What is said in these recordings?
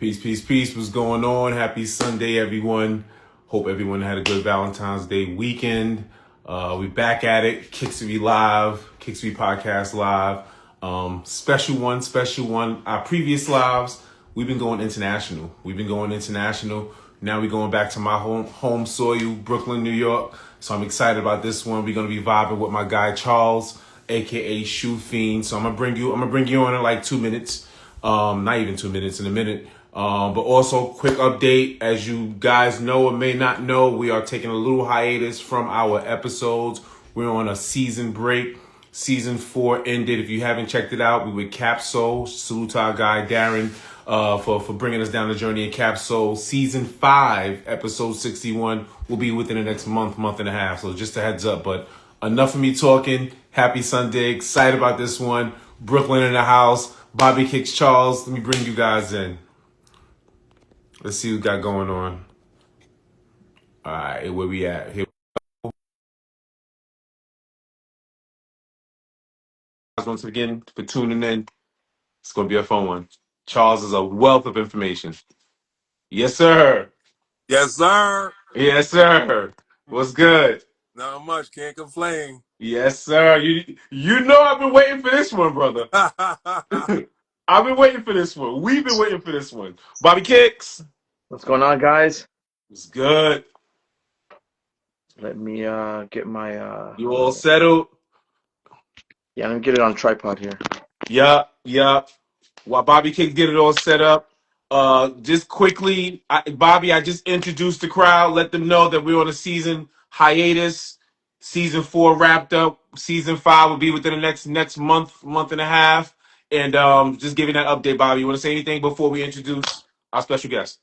Peace, peace, peace. What's going on? Happy Sunday, everyone. Hope everyone had a good Valentine's Day weekend. We back at it. Kickstory Live, Kickstory Podcast Live. Special one. Our previous lives, we've been going international. Now we're going back to my home soil, Brooklyn, New York. So I'm excited about this one. We're gonna be vibing with my guy Charles, aka Shoepheene. So I'm gonna bring you on in like 2 minutes. Not even 2 minutes, in a minute. But also, quick update. As you guys know or may not know, we are taking a little hiatus from our episodes. We're on a season break. Season 4 ended. If you haven't checked it out, we were Capsule. Salute to our guy Darren for bringing us down the journey in Capsule. Season 5, episode 61, will be within the next month and a half. So just a heads up. But enough of me talking. Happy Sunday. Excited about this one. Brooklyn in the house. Bobby Kicks Charles. Let me bring you guys in. Let's see what we got going on. All right, where we at? Here. Once again, for tuning in, it's going to be a fun one. Charles is a wealth of information. Yes, sir. Yes, sir. Yes, sir. What's good? Not much. Can't complain. Yes, sir. You know I've been waiting for this one, brother. I've been waiting for this one. We've been waiting for this one. Bobby Kicks. What's going on, guys? It's good. Let me get my You all settled? yeah, let me get it on tripod here. Yup. While Bobby Kicks get it all set up, just quickly, Bobby, I just introduced the crowd. Let them know that we're on a season hiatus. Season 4 wrapped up. Season 5 will be within the next month and a half. And just giving that update, Bobby. You want to say anything before we introduce our special guest?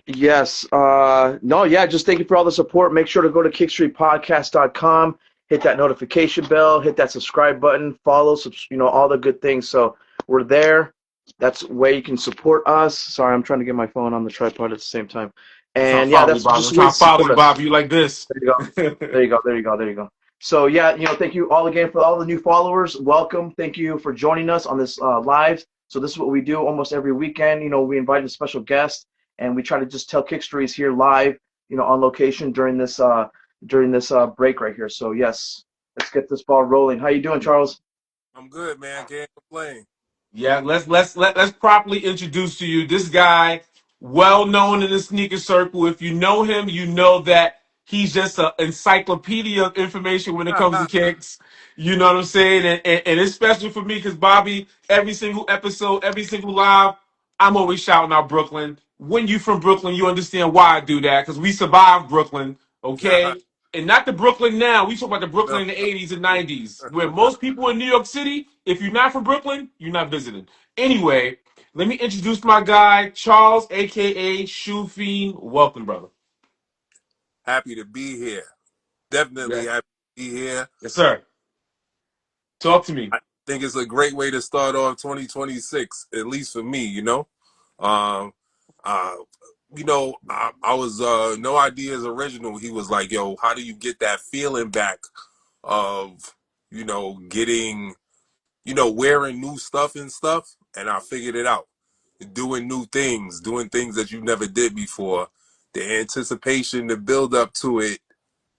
Yes. No, yeah, just thank you for all the support. Make sure to go to kickstreetpodcast.com, hit that notification bell, hit that subscribe button, follow, all the good things. So we're there. That's a way you can support us. Sorry, I'm trying to get my phone on the tripod at the same time. And yeah, that's just a way I'm trying to to follow support you, us. Bobby. You like this? There you go. There you go. So yeah, thank you all again for all the new followers. Welcome. Thank you for joining us on this live. So this is what we do almost every weekend. We invite a special guest and we try to just tell kick stories here live, on location during this break right here. So yes, let's get this ball rolling. How you doing, Charles? I'm good, man. Can't complain. Yeah, let's properly introduce to you this guy, well known in the sneaker circle. If you know him, you know that he's just an encyclopedia of information when it comes to kicks. You know what I'm saying? And it's special for me because Bobby, every single episode, every single live, I'm always shouting out Brooklyn. When you from Brooklyn, you understand why I do that because we survived Brooklyn, okay? And not the Brooklyn now. We talk about the Brooklyn No. in the 80s and 90s, where most people in New York City, if you're not from Brooklyn, you're not visiting. Anyway, let me introduce my guy, Charles, a.k.a. Shoepheene. Welcome, brother. Happy to be here. Definitely Yeah. happy to be here. Yes, sir. Talk to me. I think it's a great way to start off 2026, at least for me, Um, uh, I was No Ideas original. He was like, yo, how do you get that feeling back of, getting, wearing new stuff and stuff? And I figured it out. Doing new things, doing things that you never did before. The anticipation, the build up to it,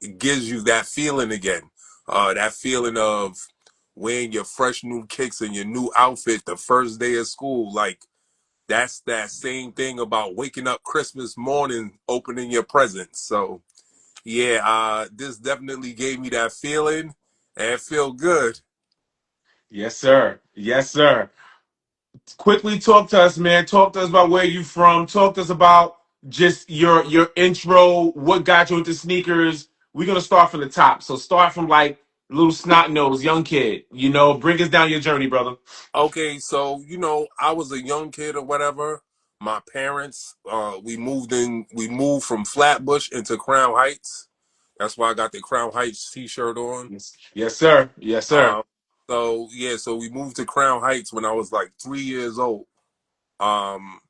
it gives you that feeling again. That feeling of wearing your fresh new kicks and your new outfit the first day of school. Like that's that same thing about waking up Christmas morning, opening your presents. So yeah, this definitely gave me that feeling and it feel good. Yes, sir. Yes, sir. Quickly talk to us, man. Talk to us about where you from. Talk to us about just your intro. What got you into sneakers? We're gonna start from the top. So start from like little snot nose, young kid. Bring us down your journey, brother. Okay, so I was a young kid or whatever. My parents, we moved from Flatbush into Crown Heights. That's why I got the Crown Heights T-shirt on. Yes, sir. Yes, sir. Um, so yeah, so we moved to Crown Heights when I was like 3 years old. Um,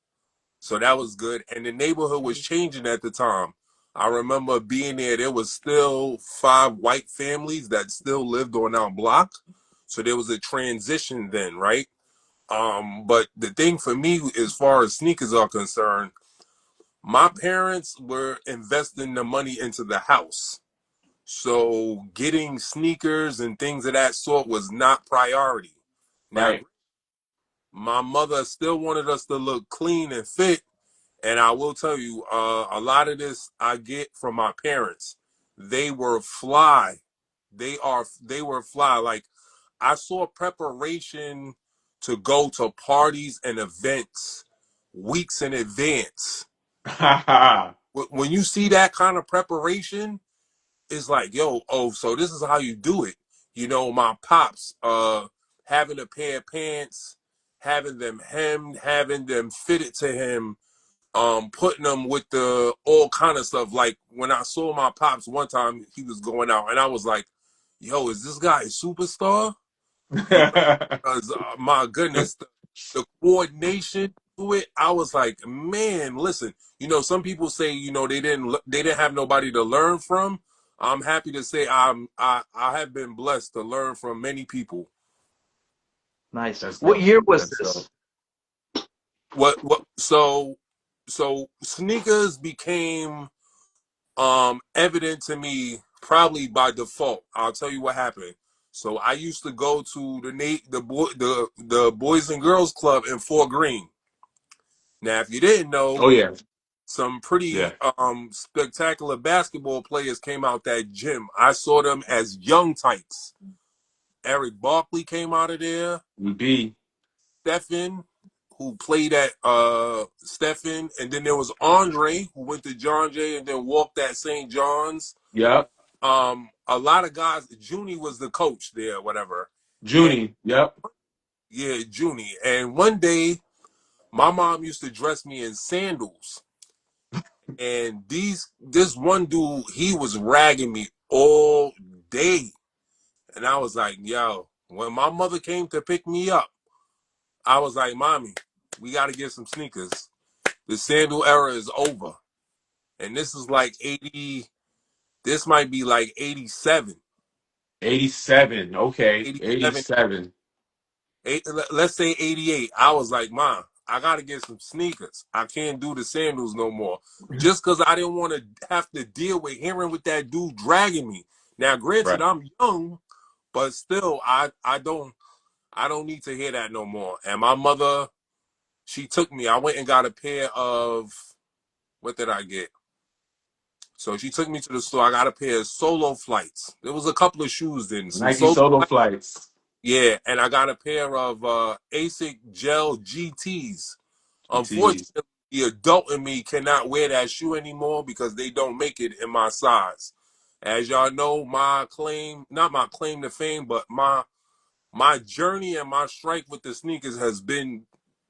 so that was good, and the neighborhood was changing at the time. I remember being there. There was still 5 white families that still lived on our block. So there was a transition then, right? But the thing for me, as far as sneakers are concerned, my parents were investing the money into the house. So getting sneakers and things of that sort was not priority. Now, Right. my mother still wanted us to look clean and fit. And I will tell you, a lot of this I get from my parents. They were fly. They were fly. Like, I saw preparation to go to parties and events weeks in advance. When you see that kind of preparation, it's like, yo, oh, so this is how you do it. You know, my pops, having a pair of pants, having them hemmed, having them fitted to him, putting them with the all kind of stuff. Like when I saw my pops one time, he was going out, and I was like, yo, is this guy a superstar? You know, because my goodness, the coordination to it, I was like, man, listen, you know, some people say, you know, they didn't have nobody to learn from. I'm happy to say I have been blessed to learn from many people. Nice. That's What dope. year was That's this? dope. What so sneakers became evident to me probably by default. I'll tell you what happened. So I used to go to the Boys and Girls Club in Fort Greene. Now, if you didn't know, Oh yeah. some pretty Yeah. spectacular basketball players came out that gym. I saw them as young types. Eric Barkley came out of there. We be. Stephen, who played at Stephen, and then there was Andre, who went to John Jay and then walked at St. John's. Yep. A lot of guys. Junie was the coach there, whatever. And Junie. Yep. yeah, Junie. And one day, my mom used to dress me in sandals. And this one dude, he was ragging me all day. And I was like, yo, when my mother came to pick me up, I was like, mommy, we got to get some sneakers. The sandal era is over. And this is like 80, this might be like 87. 87. Okay. 87, 87. let's say 88. I was like, Mom, I got to get some sneakers. I can't do the sandals no more. Just because I didn't want to have to deal with hearing with that dude dragging me. Now, granted, Right. I'm young, but still, I don't need to hear that no more. And my mother, she took me. I went and got a pair of, what did I get? So she took me to the store. I got a pair of Solo Flights. There was a couple of shoes then. Some Nike Solo solo Flights. flights. Yeah, and I got a pair of ASIC Gel GTs. GTs. Unfortunately, the adult in me cannot wear that shoe anymore because they don't make it in my size. As y'all know, not my claim to fame, but my journey and my strike with the sneakers has been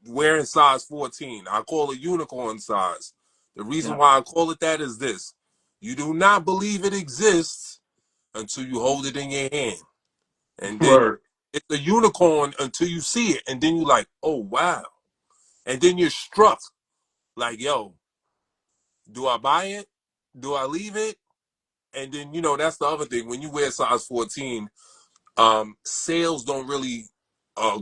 wearing size 14. I call it unicorn size. The reason Yeah. why I call it that is this. You do not believe it exists until you hold it in your hand. And then Word. it's a unicorn until you see it. And then you're like, oh, wow. And then you're struck like, yo, do I buy it? Do I leave it? And then, that's the other thing. When you wear size 14, sales don't really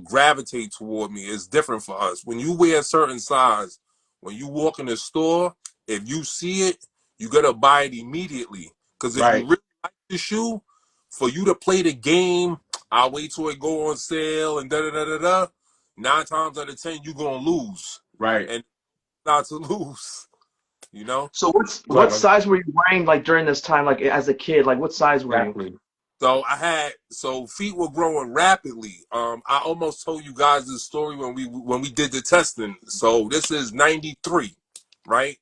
gravitate toward me. It's different for us. When you wear a certain size, when you walk in the store, if you see it, you gotta buy it immediately. Because if you Right. really like the shoe, for you to play the game, I'll wait till it go on sale and da da da da da. 9 times out of 10, you're gonna lose, Right. and not to lose. You know. So Go what ahead. size were you wearing like during this time, like as a kid? Like what size were you? Exactly. So feet were growing rapidly. I almost told you guys this story when we did the testing. So this is 93, right?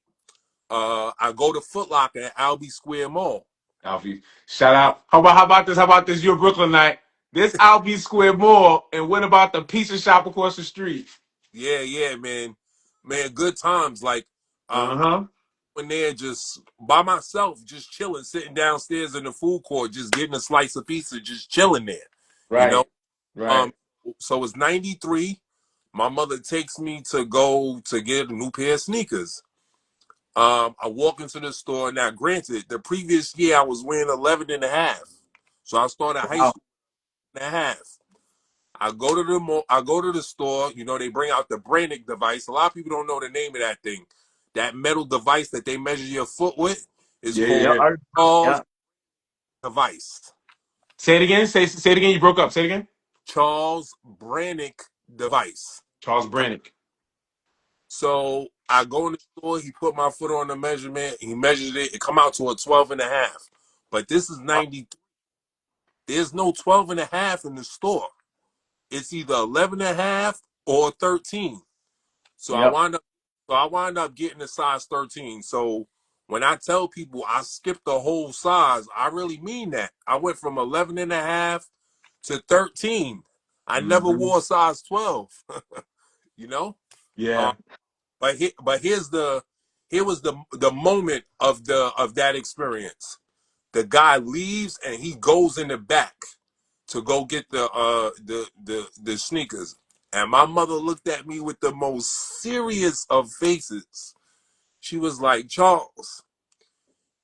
I go to Foot Locker at Albee Square Mall. Alfie. Shout out. How about this? How about this? You're Brooklyn night. This Albee Square Mall. And what about the pizza shop across the street? Yeah, man. Man, good times. Like I Uh-huh. went there just by myself, just chilling, sitting downstairs in the food court, just getting a slice of pizza, just chilling there. You know? Right. Um, Right. so it's 93. My mother takes me to go to get a new pair of sneakers. I walk into the store. Now, granted, the previous year I was wearing 11 and a half. So I started high Wow. school and a half. I go to the mall, I go to the store. You know, they bring out the Brannick device. A lot of people don't know the name of that thing. That metal device that they measure your foot with is Yeah, called Yeah, yeah. yeah. Charles device. Say it again. Say it again. You broke up. Say it again. Charles Brannick device. Charles Brannick. So I go in the store, he put my foot on the measurement, he measured it, it come out to a 12 and a half. But this is 90. There's no 12 and a half in the store. It's either 11 and a half or 13. So I Yep. wind up so I wind up getting a size 13. So when I tell people I skipped the whole size, I really mean that. I went from 11 and a half to 13. I never Hmm. wore a size 12, you know? Yeah. Here was the moment of that experience. The guy leaves and he goes in the back to go get the sneakers. And my mother looked at me with the most serious of faces. She was like, Charles,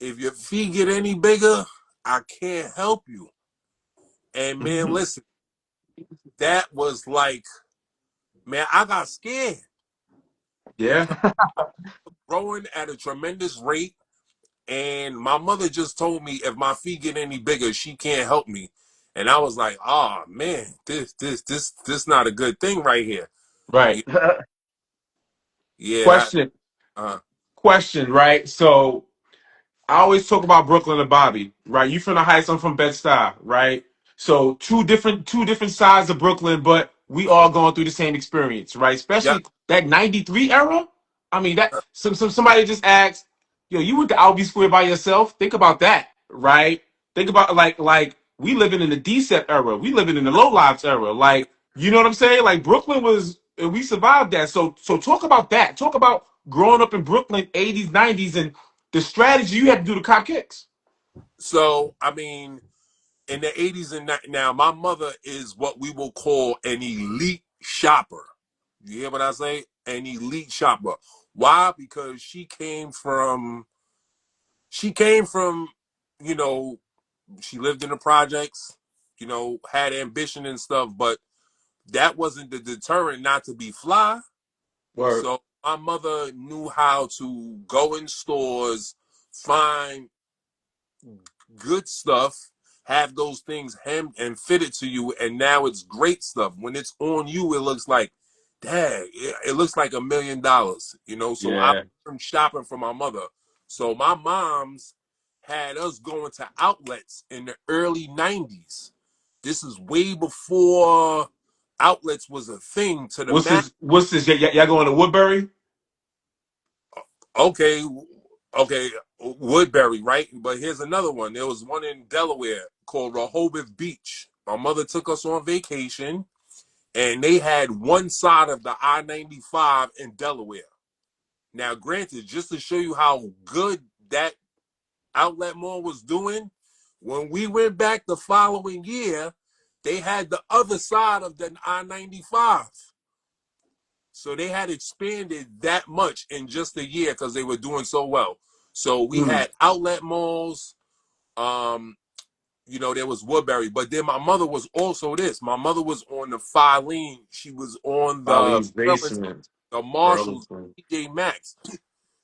if your feet get any bigger, I can't help you. And man, listen, that was like, man, I got scared Yeah. because growing at a tremendous rate. And my mother just told me if my feet get any bigger, she can't help me. And I was like, oh man, this not a good thing right here. Right. Yeah, yeah, that Question. uh Question. Right. So I always talk about Brooklyn and Bobby, right? You from the Heights, I'm from Bed-Stuy, right? So two different sides of Brooklyn, but we all going through the same experience, right? yeah. Especially that '93 era. I mean, that somebody just asked, yo, you went to Albee Square by yourself. Think about that, right? Think about like we living in the DCEP era. We living in the low lives era. Like, you know what I'm saying? Like Brooklyn was we survived that. So talk about that. Talk about growing up in Brooklyn, 80s, 90s, and the strategy you had to do to cop kicks. So I mean, in the 80s and now, my mother is what we will call an elite shopper. You hear what I say? An elite shopper. Why? Because she came from, you know, she lived in the projects, you know, had ambition and stuff, but that wasn't the deterrent not to be fly. Word. So my mother knew how to go in stores, find good stuff, have those things hemmed and fitted to you, and now it's great stuff. When it's on you, it looks like, dang, it looks like $1 million, you know. So I Yeah. learned shopping from my mother. So my mom's had us going to outlets in the early 90s. This is way before outlets was a thing to the What's mass. this? What's this? Y'all going to Woodbury? Okay, okay, Woodbury, right? But here's another one. There was one in Delaware called Rehoboth Beach. My mother took us on vacation, and they had one side of the I-95 in Delaware. Now, granted, just to show you how good that outlet mall was doing, when we went back the following year, they had the other side of the I-95. So they had expanded that much in just a year because they were doing so well. So we Mm. had outlet malls. Um, you know, there was Woodbury, but then my mother was also this. My mother was on the Filene. She was on the Eileen's Burlington, basement. the Marshalls, Burlington. TJ Maxx.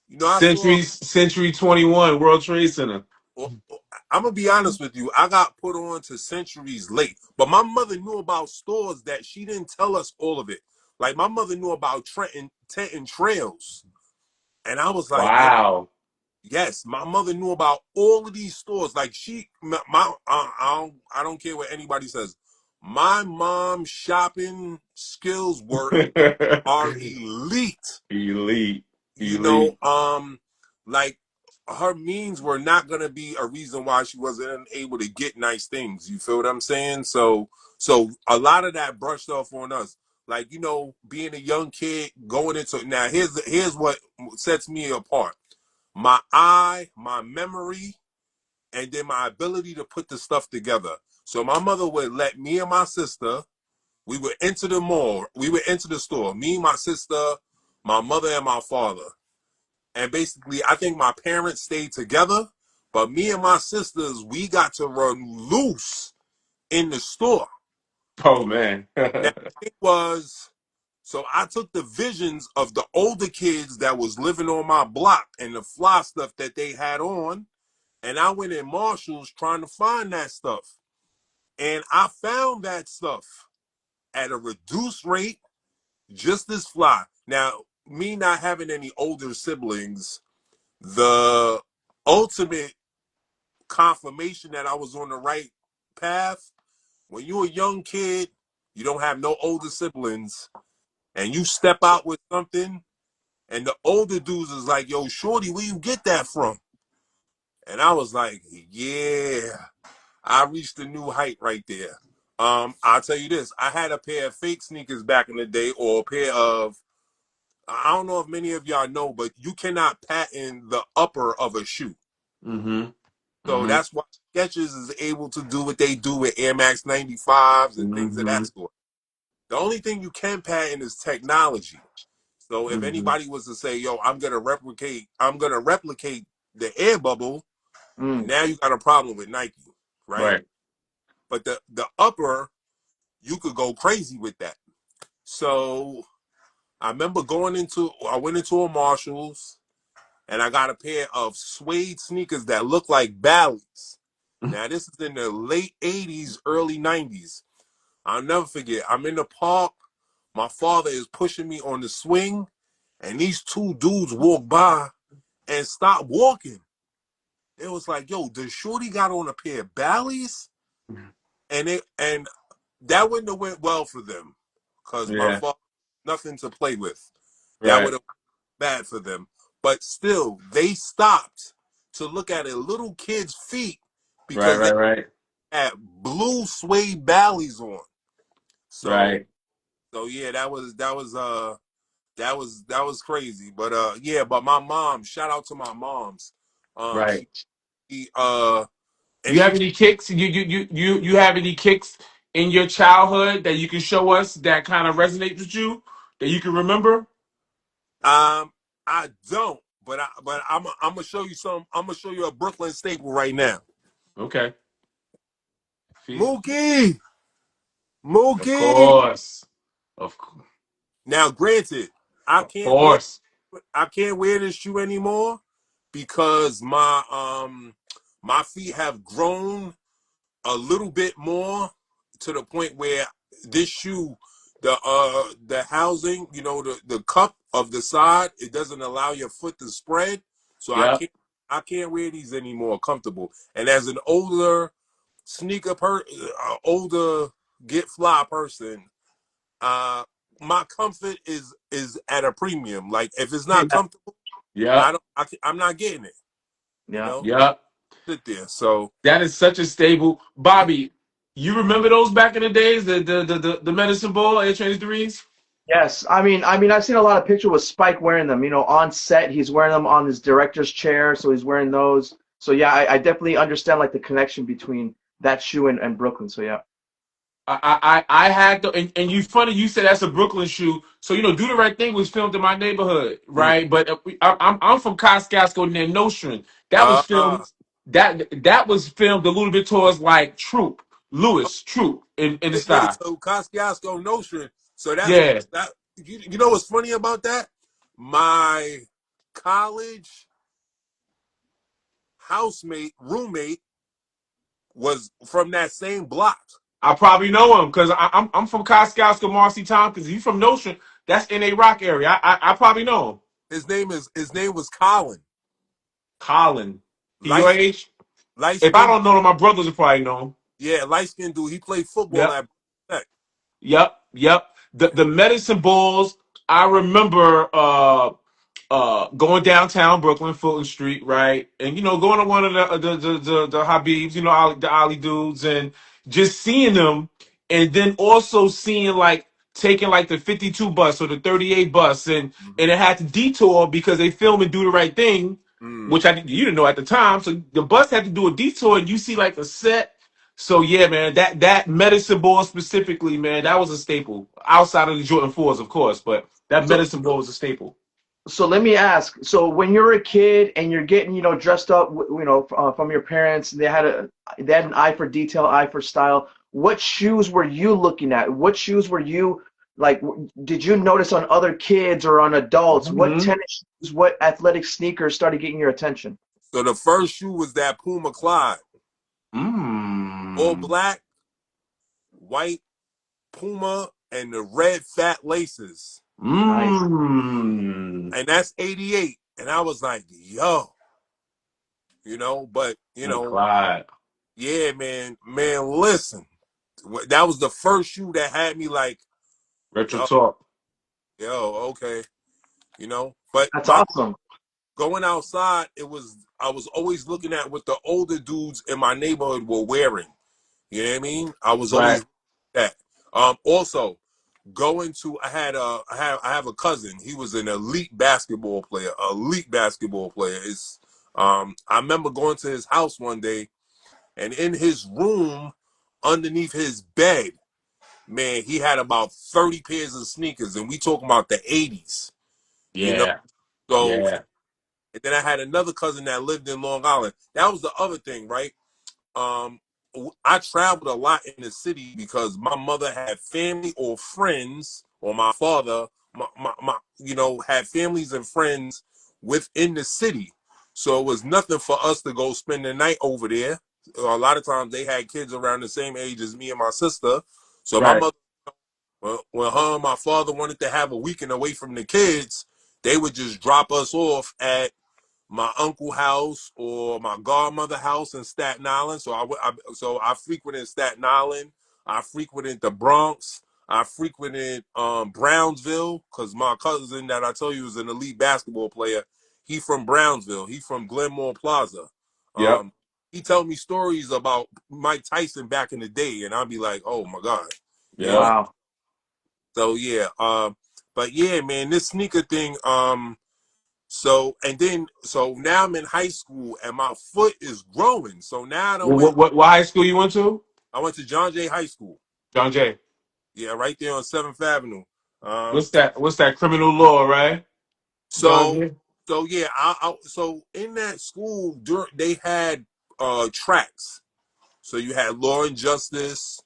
You know, I saw. Century 21, World Trade Center. I'm gonna be honest with you. I got put on to Centuries late, but my mother knew about stores that she didn't tell us all of it. Like my mother knew about Trenton Trails. And I was like, man, Wow. yes, my mother knew about all of these stores. Like I don't care what anybody says. My mom's shopping skills are elite. Elite. You know, Elite. like her means were not gonna be a reason why she wasn't able to get nice things. You feel what I'm saying? So a lot of that brushed off on us. Like, you know, being a young kid going into now here's what sets me apart. My eye, my memory, and then my ability to put the stuff together. So my mother would let me and my sister, we would enter the mall, we would enter the store, me, my sister, my mother, and my father. And basically, I think my parents stayed together, but me and my sisters, we got to run loose in the store. Oh man. Now it was so I took the visions of the older kids that was living on my block and the fly stuff that they had on, and I went in Marshalls trying to find that stuff. And I found that stuff at a reduced rate, just as fly. Now, me not having any older siblings, the ultimate confirmation that I was on the right path, when you're a young kid, you don't have no older siblings, and you step out with something, and the older dudes is like, yo, shorty, where you get that from? And I was like, yeah, I reached a new height right there. I'll tell you this, I had a pair of fake sneakers back in the day, or a pair of, I don't know if many of y'all know, but you cannot patent the upper of a shoe. Mm-hmm. So Mm-hmm. that's why Skechers is able to do what they do with Air Max 95s and things of Mm-hmm. that sort. The only thing you can patent is technology. So if Mm-hmm. anybody was to say, yo, I'm gonna replicate the air bubble, Mm. now you got a problem with Nike, right? Right. But the upper, you could go crazy with that. So I remember I went into a Marshalls and I got a pair of suede sneakers that look like Bally's. Now this is in the late 80s, early 90s. I'll never forget. I'm in the park. My father is pushing me on the swing, and these two dudes walk by and stop walking. It was like, yo, the shorty got on a pair of Bally's, and that wouldn't have went well for them, because my Yeah. father nothing to play with. That would Right. have been bad for them. But still, they stopped to look at a little kid's feet Right. because they Right. Right. had blue suede Bally's on. So Right. so yeah, that was crazy. But yeah, but my mom, shout out to my moms. Right. She and You she have any kicks? You have any kicks in your childhood that you can show us that kind of resonates with you that you can remember? I don't, but I'm gonna show you some. I'm gonna show you a Brooklyn staple right now. Okay. See? Mookie, Of Mookie. course. Of, Now, granted, I of can't wear course. I can't wear this shoe anymore because my feet have grown a little bit more to the point where this shoe, the housing, the cup of the side, it doesn't allow your foot to spread. So I Yep. can't wear these anymore comfortable. And as an older older get fly person, uh my comfort is at a premium. Like if it's not comfortable, Yep. I'm not getting it, you Yeah. know? Yep. Sit there. So That is such a stable. Bobby, you remember those back in the days, the medicine ball A23s? Yes. I mean, I've seen a lot of pictures with Spike wearing them. You know, on set, he's wearing them on his director's chair, so he's wearing those. So yeah, I definitely understand like the connection between that shoe and Brooklyn. So yeah. I had the and you funny you said that's a Brooklyn shoe. So Do the Right Thing was filmed in my neighborhood, mm, right? But I'm from Kosciuszko near Nostrand. That was uh filmed that was filmed a little bit towards like Lewis Troop in the yeah, style. so Kosciuszko Nostrand. So Yeah, that you know what's funny about that? My college roommate was from that same block. I probably know him because I'm from Kosciuszko, Marcy Tompkins. He's from Nostrand. That's in a rock area. I probably know him. His name was Colin. Colin, he your Light age? light If I skinned don't know him, my brothers will probably know him. yeah, light skinned dude. He played football Yep. at Tech. Yep, yep. The medicine balls. I remember going downtown Brooklyn, Fulton Street, right, and going to one of the Habibs, the Ollie dudes, and just seeing them, and then also seeing like taking like the 52 bus or the 38 bus, and Mm-hmm. it had to detour because they film and do the right thing, Mm. which you didn't know at the time. So the bus had to do a detour, and you see like a set. So yeah, man, that medicine ball specifically, man, that was a staple. Outside of the Jordan 4s, of course, but that So medicine ball was a staple. so let me ask. So when you're a kid and you're getting dressed up, from your parents, they had an eye for detail, eye for style. what shoes were you looking at? What shoes were you like? Did you notice on other kids or on adults? What Mm-hmm. tennis shoes, what athletic sneakers started getting your attention? So the first shoe was that Puma Clyde, all Mm. black, white Puma, and the red fat laces. Nice. Mm. And that's 88. And I was like, yo, but Oh, Clyde. yeah, man, listen. That was the first shoe that had me like, Retro yo, talk. okay, But That's my awesome. going outside, I was always looking at what the older dudes in my neighborhood were wearing. You know what I mean? I was Right. always that. Also going to I have a cousin. He was an elite basketball player. Elite basketball player. I remember going to his house one day, and in his room, underneath his bed, man, he had about 30 pairs of sneakers, and we talking about the 80s. You know, Yeah. so Yeah. and then I had another cousin that lived in Long Island. That was the other thing, right? Um, I traveled a lot in the city because my mother had family or friends, or my father, had families and friends within the city. So it was nothing for us to go spend the night over there. A lot of times they had kids around the same age as me and my sister. So my Right. mother, when her and my father wanted to have a weekend away from the kids, they would just drop us off at my uncle house or my godmother house in Staten Island. So I frequented Staten Island. I frequented the Bronx. I frequented Brownsville because my cousin that I tell you is an elite basketball player. He from Brownsville. He from Glenmore Plaza. Yep. He tell me stories about Mike Tyson back in the day, and I'll be like, oh my god, you know what I mean? Yep. Wow. So yeah, but yeah, man, this sneaker thing, so now I'm in high school and my foot is growing. So now I don't wear. What high school you went to? I went to John Jay High School. John Jay. Yeah, right there on 7th Avenue. Um, What's that criminal law, right? John so Jay? so yeah, so in that school they had tracks. So you had Law and Justice,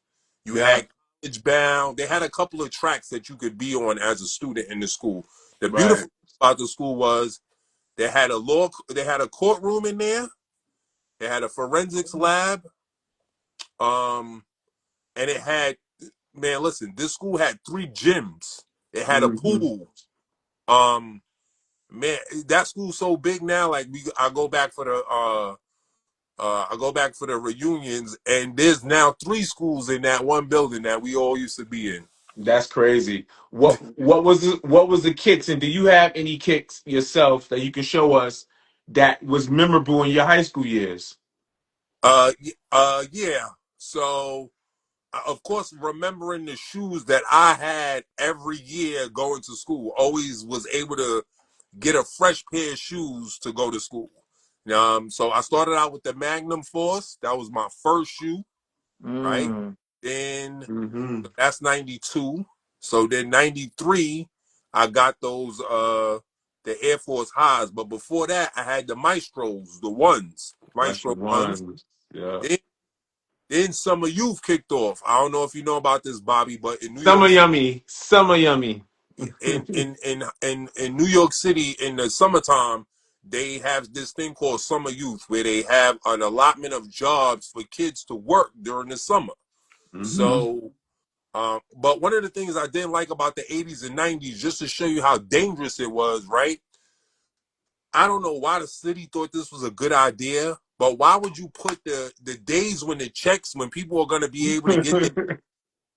you Yeah. had College Bound. They had a couple of tracks that you could be on as a student in the school. The beautiful Right. thing about the school was they had a courtroom in there. They had a forensics lab. Um, and it had, man, listen, this school had 3 gyms. It had a Mm-hmm. pool. Um, man, that school's so big now. Like I go back for the reunions, and there's now 3 schools in that one building that we all used to be in. That's crazy. What was the kicks, and do you have any kicks yourself that you can show us that was memorable in your high school years? Yeah. So of course, remembering the shoes that I had every year going to school, always was able to get a fresh pair of shoes to go to school. So I started out with the Magnum Force. That was my first shoe, right? Mm. Then Mm-hmm. that's 92. So then 93, I got those the Air Force highs. But before that, I had the Maestros, the ones, That's the Maestro ones. one. Yeah. Then, then Summer Youth kicked off. I don't know if you know about this, Bobby, but in New Summer York yummy. Summer yummy. in New York City in the summertime, they have this thing called Summer Youth, where they have an allotment of jobs for kids to work during the summer. Mm-hmm. So, but one of the things I didn't like about the 80s and 90s, just to show you how dangerous it was, right? I don't know why the city thought this was a good idea, but why would you put the days when people are going to be able to get there,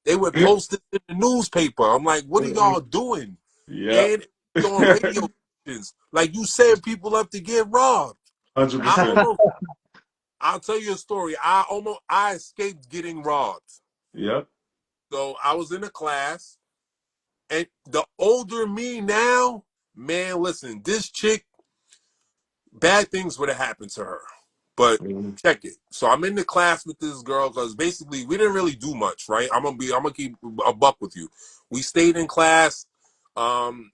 they would post it in the newspaper. I'm like, what are y'all doing? Yeah. And on radio stations, like you set people up to get robbed. I 100%. almost, I'll tell you a story. I escaped getting robbed. Yep. So I was in a class, and the older me now, man, listen, this chick, bad things would have happened to her. But Mhm. check it. So I'm in the class with this girl because basically we didn't really do much, right? I'm gonna keep a buck with you. We stayed in class.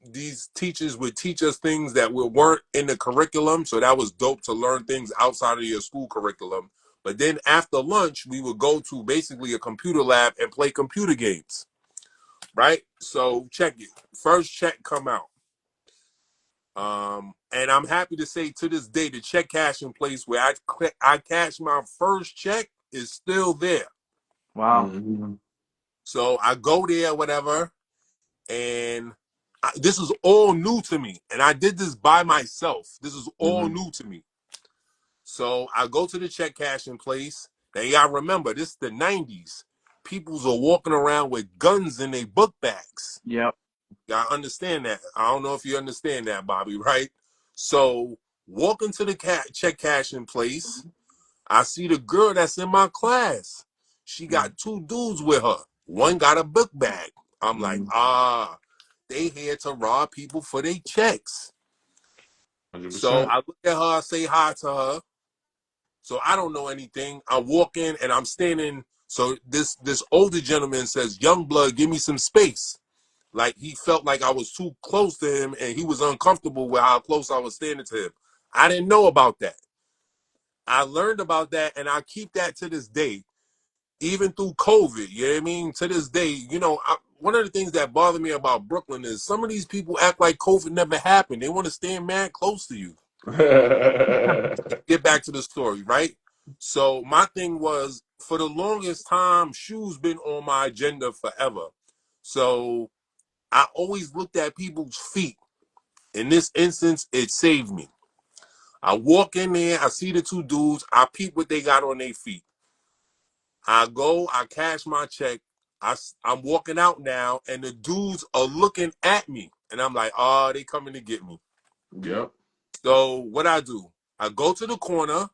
These teachers would teach us things that weren't in the curriculum, so that was dope to learn things outside of your school curriculum. But then after lunch, we would go to basically a computer lab and play computer games, right? So check it. First check come out. And I'm happy to say to this day, the check cashing place where I cashed my first check is still there. Wow. Mm-hmm. So I go there, whatever, and this is all new to me. And I did this by myself. This is all Mm-hmm. new to me. So I go to the check cashing place. Now you gotta remember, this is the 90s. Peoples are walking around with guns in their book bags. Yep. I understand that. I don't know if you understand that, Bobby, right? So walking to the check cashing place, I see the girl that's in my class. She got two dudes with her. One got a book bag. I'm like, Mm-hmm. they here to rob people for their checks. So 100%. I look at her, I say hi to her. So I don't know anything. I walk in and I'm standing. So this older gentleman says, "Young blood, give me some space." Like he felt like I was too close to him and he was uncomfortable with how close I was standing to him. I didn't know about that. I learned about that and I keep that to this day, even through COVID. You know what I mean? To this day, one of the things that bother me about Brooklyn is some of these people act like COVID never happened. They want to stand mad close to you. Get back to the story, right? So my thing was, for the longest time, shoes been on my agenda forever. So I always looked at people's feet. In this instance, it saved me. I walk in there, I see the two dudes, I peep what they got on their feet. I go, I cash my check. I'm walking out now, and the dudes are looking at me. And I'm like, oh, they coming to get me. Yep. So what I do, I go to the corner.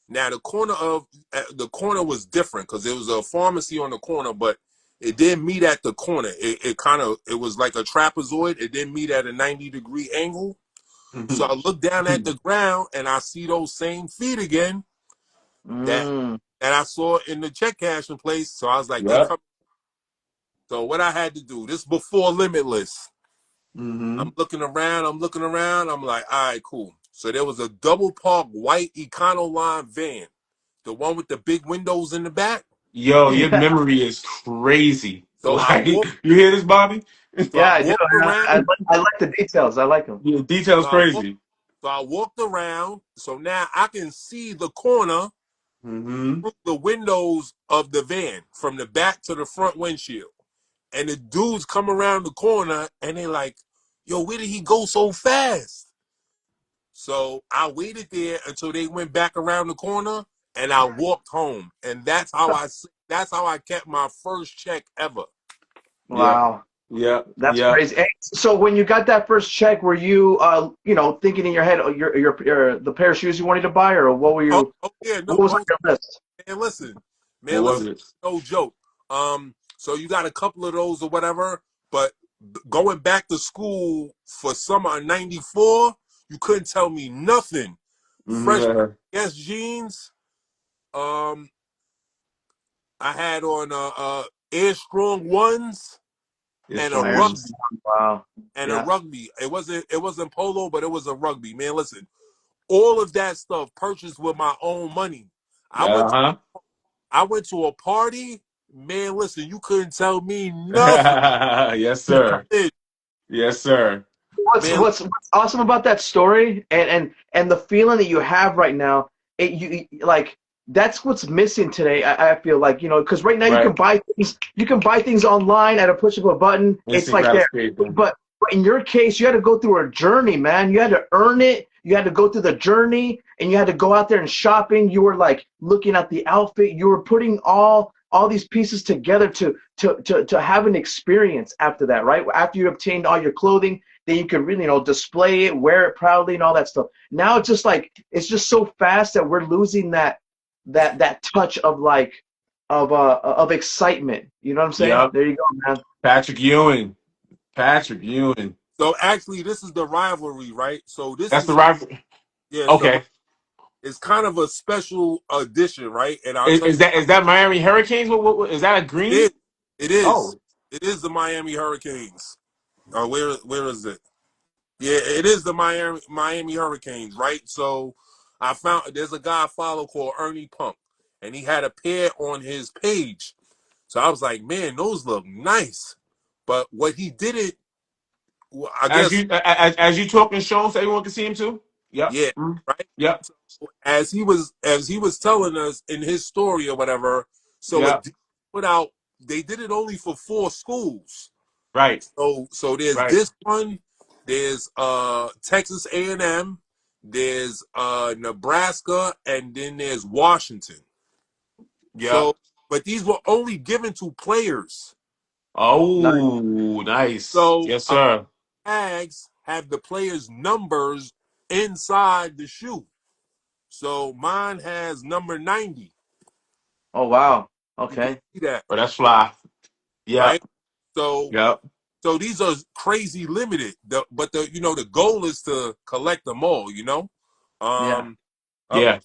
Now the corner was different because there was a pharmacy on the corner, but it didn't meet at the corner. It was like a trapezoid. It didn't meet at a 90-degree angle. So I look down at the ground and I see those same feet again that Mm. that I saw in the check cashing place. So I was like, they Yep. come. So what I had to do, this before Limitless. Mm-hmm. I'm looking around. I'm like, all right, cool. So there was a double park white Econoline van, the one with the big windows in the back. Yo, your Yeah. memory is crazy. So I Like, walked. you hear this, Bobby? So Yeah, I I do. walked around. I like the details. I like them. Yeah, So details I walked. crazy. So I walked around. So now I can see the corner Mm-hmm. through the windows of the van from the back to the front windshield. And the dudes come around the corner and they're like, "Yo, where did he go so fast?" So I waited there until they went back around the corner, and I walked home. And that's how I kept my first check ever. Yep. Wow. Yep. That's Yep. crazy. Hey, so when you got that first check, were you, thinking in your head, oh, the pair of shoes you wanted to buy, or what were Oh, you? oh yeah, What was on your list? man, listen, What man, was listen, it? no joke. So you got a couple of those or whatever, but going back to school for summer of '94, you couldn't tell me nothing. Mm-hmm. Fresh yes jeans. Um, I had on Air Strong ones It's and a strong Iron. ones. rugby Wow. and a Yeah. rugby. It wasn't polo, but it was a rugby. Man, listen, all of that stuff purchased with my own money. I went to Uh-huh. I went to a party. Man, listen, you couldn't tell me nothing. Yes, sir. Man, Yes, sir. What's awesome about that story and the feeling that you have right now, like that's what's missing today. I feel like, because right now Right. you can buy things online at a push of a button. It's Instant like there. gratification. But in your case, you had to go through a journey, man. You had to earn it. You had to go through the journey, and you had to go out there and shopping. You were like looking at the outfit. You were putting all these pieces together to have an experience after that, right? After you obtained all your clothing, then you could really, display it, wear it proudly, and all that stuff. Now it's just like it's just so fast that we're losing that touch of like of excitement. You know what I'm saying? Yep. There you go, man. Patrick Ewing. Patrick Ewing. so actually, this is the rivalry, right? So this That's the is rival. yeah, Okay. it's kind of a special edition, right? And I'll Is, tell is you, that is that Miami Hurricanes? What is that a it is, green? it is, Oh. it is the Miami Hurricanes. Where is it? Yeah, it is the Miami Hurricanes, right? So I found there's a guy I follow called Ernie Punk, and he had a pair on his page. So I was like, man, those look nice. But what he didn't, I As guess, you as you talk and show him so everyone can see him too. Yep. yeah, Mm. right. Yep. So as he was telling us in his story or whatever, so it Yep. did put out. They did it only for 4 schools. Right. So there's Right. this one, there's Texas A&M, there's Nebraska, and then there's Washington. Yep. So, but these were only given to players. Nice. Oh, nice. So Yes, sir. tags have the players' numbers inside the shoe. So mine has number 90. Oh wow. You can Okay. see that, Oh, that's fly. right? Yep. So Yep. so these are crazy limited. But the goal is to collect them all. Yeah. Um. Oh Yeah.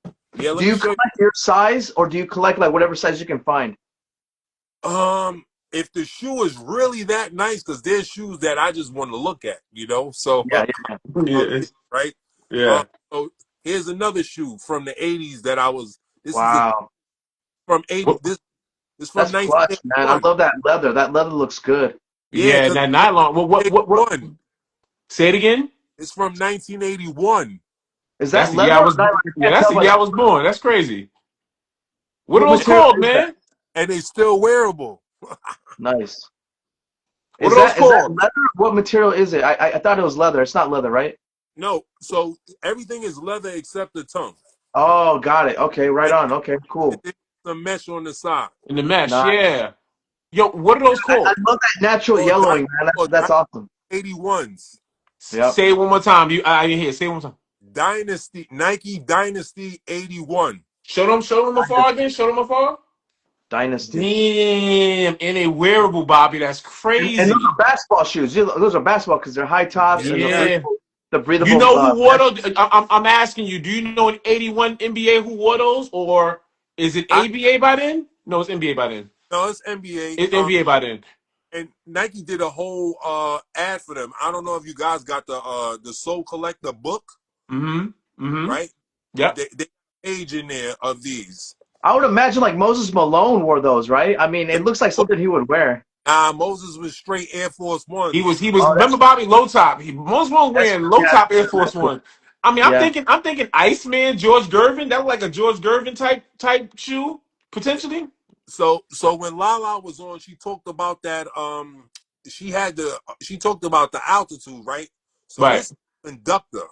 yeah. Do Let me you show collect your size, or do you collect like whatever size you can find? you. If the shoe is really that nice, because there's shoes that I just want to look at. So Yeah, yeah. Yeah. right. Yeah. So here's another shoe from the '80s that I was. This is Wow. from 80. What- This is from That's clutch, man. I 1981. love that leather. That leather looks good. Yeah, Yeah. because That nylon. What? 81. Say it again. It's from 1981. Is That's that the year leather I or was. nylon? I Yeah. can't That's tell the by year the I was born. That's crazy. What are what those material called, is that? man? And they still wearable. Nice. What are those Is that called? leather? What material is it? I thought it was leather. It's not leather, right? No, so everything is leather except the tongue. Oh, got it. Okay, right And, on. Okay, and cool. then some mesh on the side. In the mesh. Nice. Yeah. Yo, what are those I called? love that natural Or, yellowing, man. or That's awesome. 81s. Yep. Say it one more time. I didn't hear. Say it one more time. Dynasty, Nike Dynasty 81. Show them afar again. Show them afar. Dynasty. Damn, in a wearable, Bobby. That's And those crazy. are basketball shoes. Those are basketball because they're high tops and Yeah. the You breathable know who wore mesh. those? I'm asking you. Do you know an '81 NBA who wore those, or is it I ABA by then? No, it's NBA by then. No, it's NBA. It's NBA by then. And Nike did a whole ad for them. I don't know if you guys got the Soul Collector book, Mm-hmm. Mm-hmm. right? Yep. They page in there of these. I would imagine like Moses Malone wore those, right? I mean, it looks like something he would wear. Moses was straight Air Force He was. Ones. He was. Oh, Remember Bobby low top. Most one wearing low yeah, top Air Force One. I mean, I'm yeah. thinking. I'm thinking Iceman, George Gervin. That was like a George Gervin type shoe potentially. So when Lala was on, she talked about that. She talked about the altitude, right? So Right. this conductor,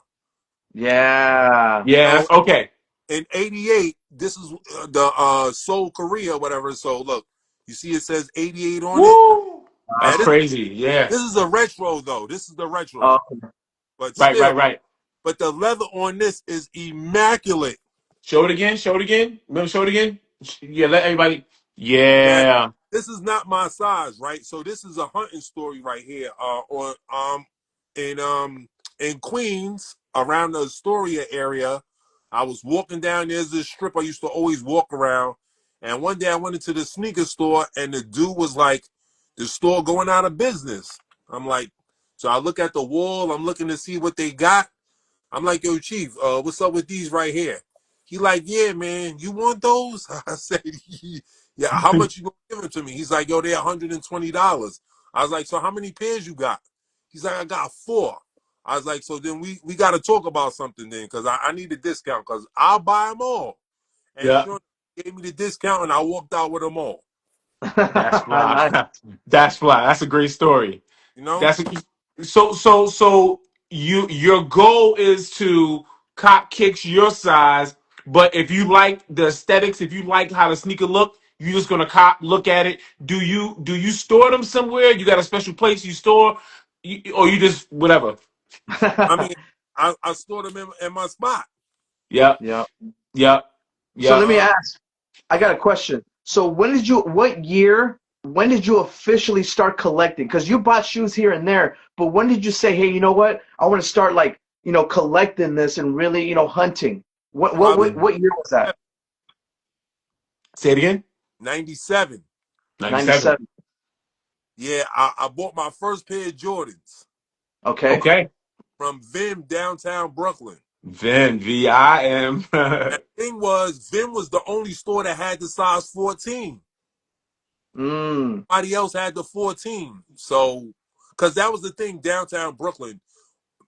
Yeah. you Yeah. know, That's okay. in '88, this is the Seoul Korea, whatever. So look, you see it says '88 on it. Woo! Now That's crazy. Yeah. this is a retro though. This is the retro, Uh, but Right. still, Right. Right. but the leather on this is immaculate. Show it again. Show it again. Remember, show it again. Yeah. Let everybody. Now, Yeah. this is not my size, right? So this is a hunting story right here. On in in Queens, around the Astoria area. I was walking down. There's this strip I used to always walk around, and one day I went into the sneaker store, and the dude was like, "The store going out of business." I'm like, so I look at the wall. I'm looking to see what they got. I'm like, yo, Chief, what's up with these right here? He like, yeah, man, you want those? I said, yeah, how much you gonna give them to me? He's like, yo, they're $120. I was like, so how many pairs you got? He's like, I got 4. I was like, so then we got to talk about something then, because I need a discount, because I'll buy them all. And Yeah. sure, he gave me the discount, and I walked out with them all. That's nice. fly. That's fly. That's a great story. You know? That's so your goal is to cop kicks your size, but if you like the aesthetics, if you like how the sneaker look, you're just gonna cop look at it. Do you store them somewhere? You got a special place you store, or you just whatever? I mean, I stored them in my spot. Yep, Yeah. yep, So let yep. me Uh, ask. I got a question. So what year, when did you officially start collecting? Because you bought shoes here and there, but when did you say, hey, you know what? I want to start like, collecting this and really, hunting. What what Probably what, what year was that? Say it again. 97. 97. 97. Yeah, I bought my first pair of Jordans Okay. Okay. from Vim downtown Brooklyn. Vim, VIM. And the thing was, Vim was the only store that had the size 14. Mm. Everybody else had the 14. So, because that was the thing downtown Brooklyn.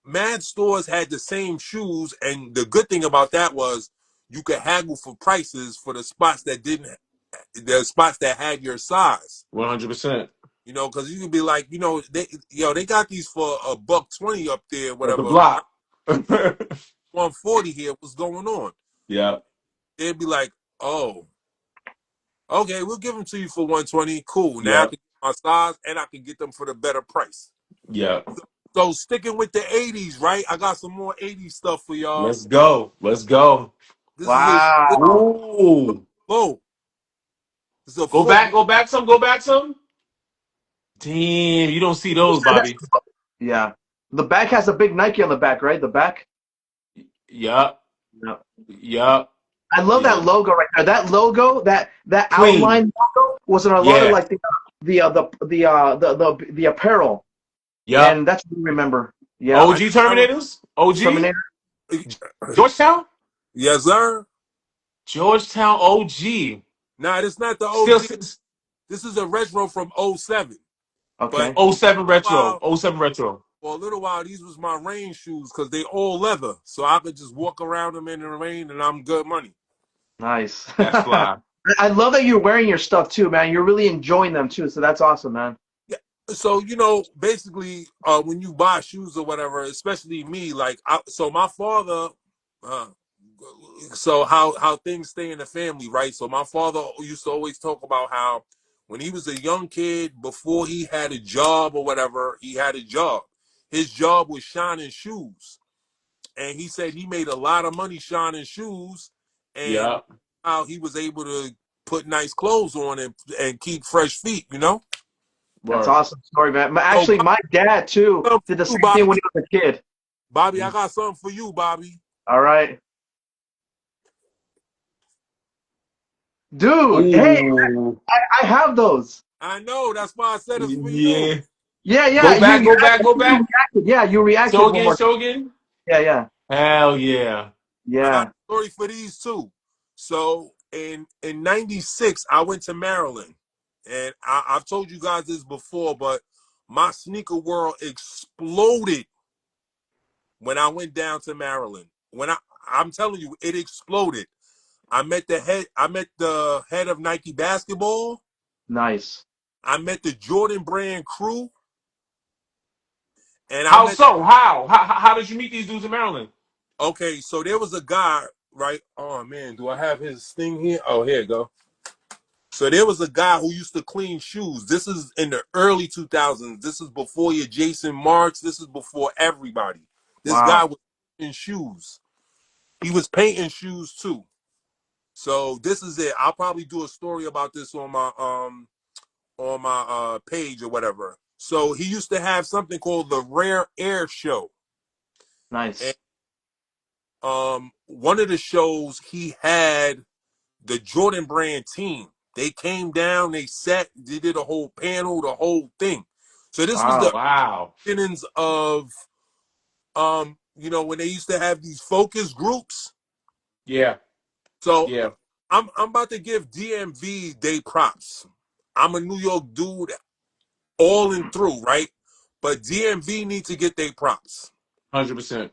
Mad stores had the same shoes, and the good thing about that was you could haggle for prices for the spots that didn't, the spots that had your size. 100%. You know, because you could be like, they got these for $120 up there, At the whatever. block. 140 here. What's going on? Yeah, They'd be like, oh, okay, we'll give them to you for 120. Cool. Now I yeah, can get my size and I can get them for the better price. yeah. So sticking with the 80s, right? I got some more 80s stuff for y'all. Let's go. Let's go. This is a Wow. Ooh. flow. This is a Go flow. back, go back some, go back some. Damn, you don't see those, Bobby. Yeah. The back has a big Nike on the back, right? The back. Yup, Yeah. yup, I love that yeah. logo right there. That logo, that Clean. outline logo, was in a lot of Yeah, like the apparel, yup. and that's what we remember. Yeah, OG Terminators? OG? Terminator. Georgetown? Yes, sir. Georgetown OG. Nah, it's not the Still OG. This is a retro from '07. But Okay, 07 retro. while 07 retro. for a little while, these was my rain shoes because they all leather, so I could just walk around them in the rain, and I'm good money. nice. That's fly. I love that you're wearing your stuff too, man. You're really enjoying them too, so that's awesome, man. Yeah. So basically, when you buy shoes or whatever, especially me, like, so my father, uh, so how things stay in the family, right? So my father used to always talk about how when he was a young kid, before he had a job or whatever, he had a job. His job was shining shoes, and he said he made a lot of money shining shoes, and Yup. how he was able to put nice clothes on and keep fresh feet, That's Word. awesome story, man. So, Actually, my dad too something did the for you, same thing when Bobby. he was a kid. Bobby, I got something for you, Bobby. All right, dude. Hey, Ooh. I have those. I know. That's why I said it's for you. Yeah. Yeah, yeah. Go back, go back, go You back. reacted. Yeah, you reacted Show one again, more time. show again. Yeah, yeah, Hell yeah. I got yeah. a story for these too. So in '96, I went to Maryland, and I've told you guys this before, but my sneaker world exploded when I went down to Maryland. I'm telling you, it exploded. I met the head of Nike basketball. Nice. I met the Jordan brand crew, and I How met. so? How did you meet these dudes in Maryland? Okay, so there was a guy, right? Oh man, do I have his thing here? Oh, here you go. So there was a guy who used to clean shoes. This is in the early 2000s. This is before your Jason Marks. This is before everybody. This guy Wow. was in shoes. He was painting shoes too. So this is it. I'll probably do a story about this on my page or whatever. So he used to have something called the Rare Air Show. And Nice. one of the shows he had the Jordan brand team. They came down, they did a whole panel, the whole thing. So this was the Wow. Wow. beginnings of when they used to have these focus groups. Yeah, So yeah. I'm about to give DMV day props. I'm a New York dude all in through, right? But DMV need to get their props 100%.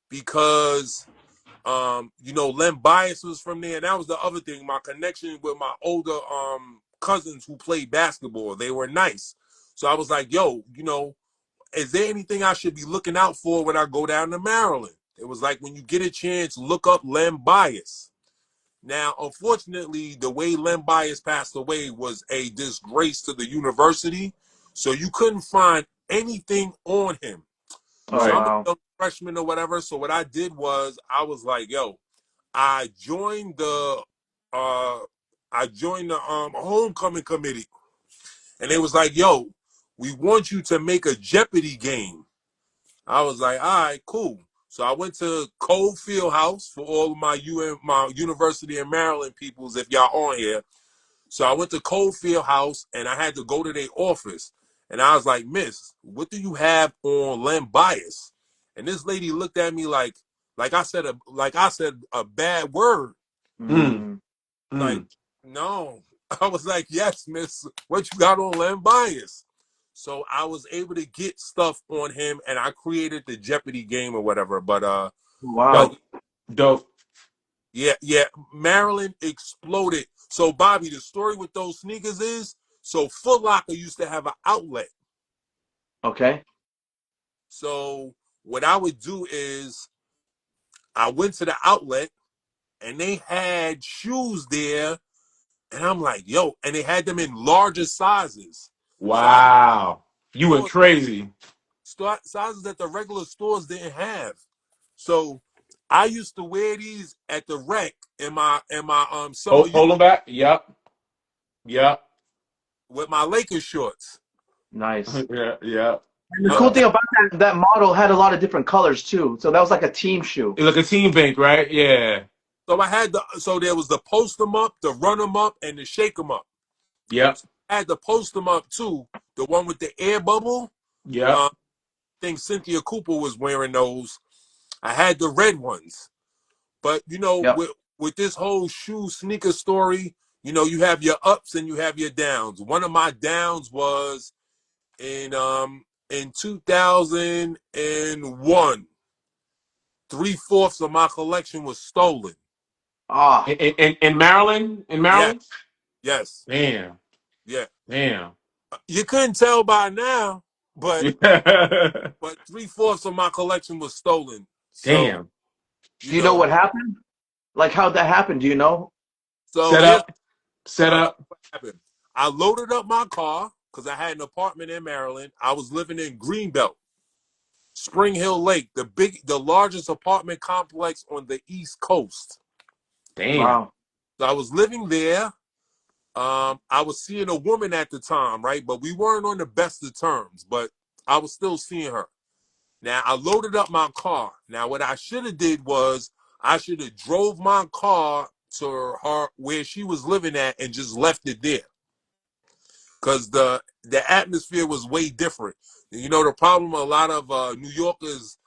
because Len Bias was from there. And that was the other thing. My connection with my older cousins who played basketball, they were nice. So I was like, yo, is there anything I should be looking out for when I go down to Maryland? It was like, when you get a chance, look up Len Bias. Now, unfortunately, the way Len Bias passed away was a disgrace to the university. So you couldn't find anything on him. Oh, So Right. I'm a wow. young freshman or whatever. So what I did was I was like, yo, I joined the homecoming committee, and they was like, yo, we want you to make a Jeopardy game. I was like, all right, cool. So I went to Cole Fieldhouse for all of my University of Maryland peoples, if y'all on here. So I went to Cole Fieldhouse, and I had to go to their office. And I was like, Miss, what do you have on Len Bias? And this lady looked at me like, like I said a bad word. Mm, Mm. Like, mm. no. I was like, yes, miss, what you got on Len Bias? So I was able to get stuff on him, and I created the Jeopardy game or whatever. But Wow. Dope. Dope. yeah, Maryland exploded. So Bobby, the story with those sneakers is, so Foot Locker used to have an outlet. Okay. So what I would do is I went to the outlet and they had shoes there, and I'm like, yo, and they had them in larger sizes. So I Wow. You went saw crazy. sizes that the regular stores didn't have. So I used to wear these at the rec in my summer youth Hold them back. Yep. Yep. with my Lakers shorts. Nice. Yeah. Yeah. And the I, cool Yeah. thing about that model had a lot of different colors too. So that was like a team shoe. It's like a team bank, right? Yeah. so there was the post them up, the run them up, and the shake them up. Yep. So I had the post them up too, the one with the air bubble. Yep. I think Cynthia Cooper was wearing those. I had the red ones. But Yep. with this whole shoe sneaker story, you have your ups and you have your downs. One of my downs was in 2001. 3/4 of my collection was stolen. Ah, In Maryland? In Yeah, Maryland? yes, Damn. yeah. Damn. You couldn't tell by now, but Yeah. 3/4 of my collection was stolen. So Damn. you do you know know, what happened? Like how'd that happen? Do you know? so Set here's up. Set up. what happened. I loaded up my car because I had an apartment in Maryland. I was living in Greenbelt, Spring Hill Lake, the largest apartment complex on the East Coast. Damn. Wow. So I was living there. I was seeing a woman at the time, right? But we weren't on the best of terms, but I was still seeing her. Now I loaded up my car. Now what I should have did was I should have drove my car to her where she was living at and just left it there. Because the atmosphere was way different. The problem a lot of New Yorkers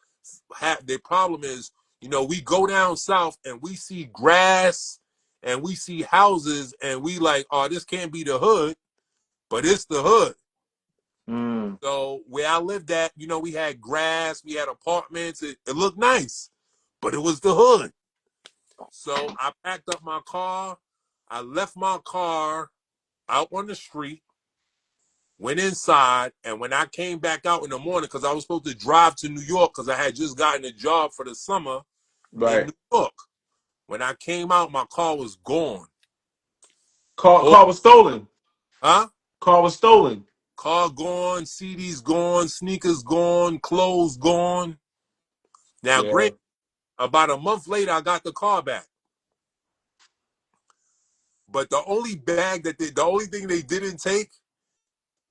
have, their problem is, we go down south and we see grass and we see houses and we like, oh, this can't be the hood, but it's the hood. Mm. So where I lived at, we had grass, we had apartments, it looked nice, but it was the hood. So I packed up my car, I left my car out on the street, went inside, and when I came back out in the morning, because I was supposed to drive to New York because I had just gotten a job for the summer in Right. New York. When I came out, my car was gone. Oh, Car was stolen. huh? Car was stolen. Car gone, CDs gone, sneakers gone, clothes gone. Now, Yeah. great. About a month later, I got the car back. But the only thing they didn't take,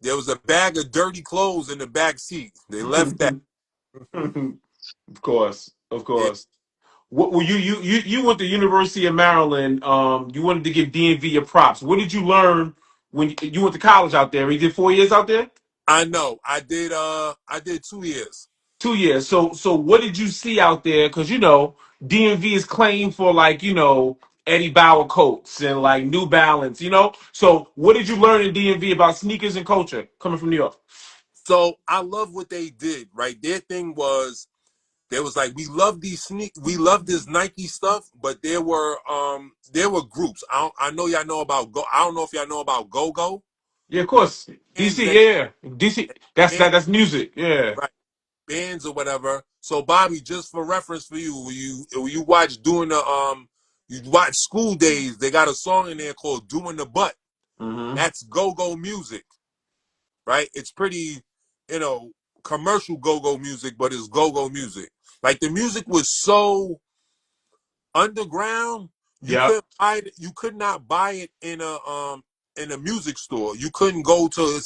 there was a bag of dirty clothes in the back seat. They left that. Of course. Of Yeah, course. What well, you went to University of Maryland. You wanted to give DMV your props. What did you learn when you went to college out there? You did 4 years out there? I know. I did 2 years. 2 years. So what did you see out there? Because DMV is claimed for Eddie Bauer coats and like New Balance. So what did you learn in DMV about sneakers and culture coming from New York? So I love what they did, right? Their thing was, there was like, we love this Nike stuff, but there were groups. I know y'all know about Go. I don't know if y'all know about Go Go. Yeah, of course. Bands DC, that yeah. DC. band, That's music. Yeah. right, bands or whatever. So Bobby, just for reference for you, when you watch you watch School Days, they got a song in there called "Doing the Butt." Mm-hmm. That's Go Go music, right? It's pretty, you know, commercial Go Go music, but it's Go Go music. Like, the music was so underground, Yep. you could not buy it in a music store. You couldn't go to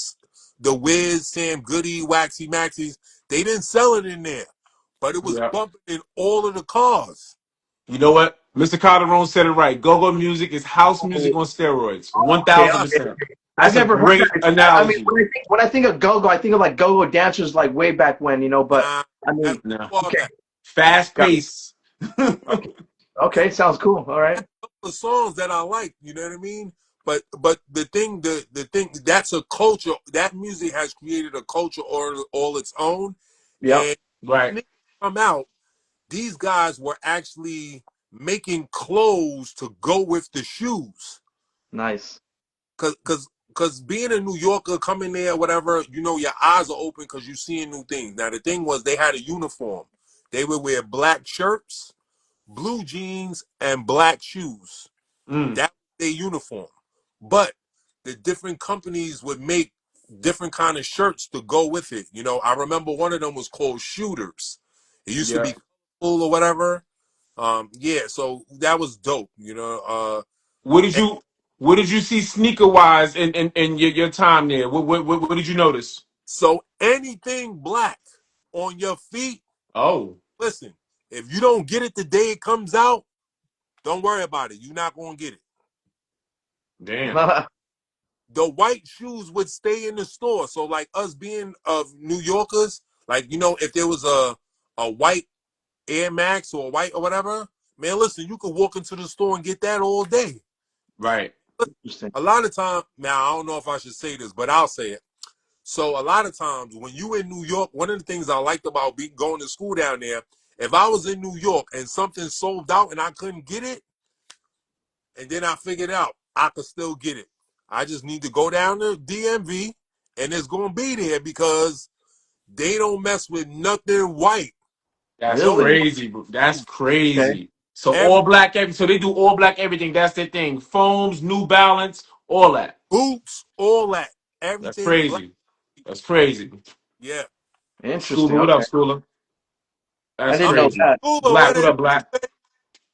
the Wiz, Sam Goody, Waxy Maxie's. They didn't sell it in there, but it was Yep. bumping in all of the cars. You know what? Mr. Calderon said it right. Go-go music is house music Oh, on steroids. okay, okay. 1000%. I've That's a never heard great that. I mean, analogy. when I think of go-go, I think of like go-go dancers like way back when, But Nah, I that's mean, No. far okay, back. Fast got pace. Okay. Okay, sounds cool. All right. The songs that I like, you know what I mean? But the thing that's a culture. That music has created a culture all its own. Yep. And Right. when they come out, these guys were actually making clothes to go with the shoes. Nice. Cause being a New Yorker, coming there, whatever, you know, your eyes are open because you're seeing new things. Now the thing was, they had a uniform. They would wear black shirts, blue jeans, and black shoes. Mm. That was their uniform. But the different companies would make different kind of shirts to go with it. You know, I remember one of them was called Shooters. It used to Yeah. be cool or whatever. Yeah, so that was dope. You know, What did you What did you see sneaker wise in your time there? What did you notice? so anything black on your feet, Oh, listen, if you don't get it the day it comes out, don't worry about it. You're not gonna get it. damn. The white shoes would stay in the store. So like us being of New Yorkers, like, you know, if there was a white Air Max or a white or whatever, man, listen, you could walk into the store and get that all day. Right. Interesting. A lot of time, now I don't know if I should say this, but I'll say it. So a lot of times when you in New York, one of the things I liked about going to school down there, if I was in New York and something sold out and I couldn't get it, and then I figured out I could still get it. I just need to go down to DMV and it's gonna be there because they don't mess with nothing white. That's No Really? crazy, bro. That's Okay. crazy. So every all black so they do all black everything. That's their thing. Foams, New Balance, all that. boots, all that, That's everything black. crazy. That's crazy. Yeah. Interesting. Schooler, what up, Okay. Schooler? I That's didn't I'm know crazy. that. Cooler, Black, what what it up, is, Black?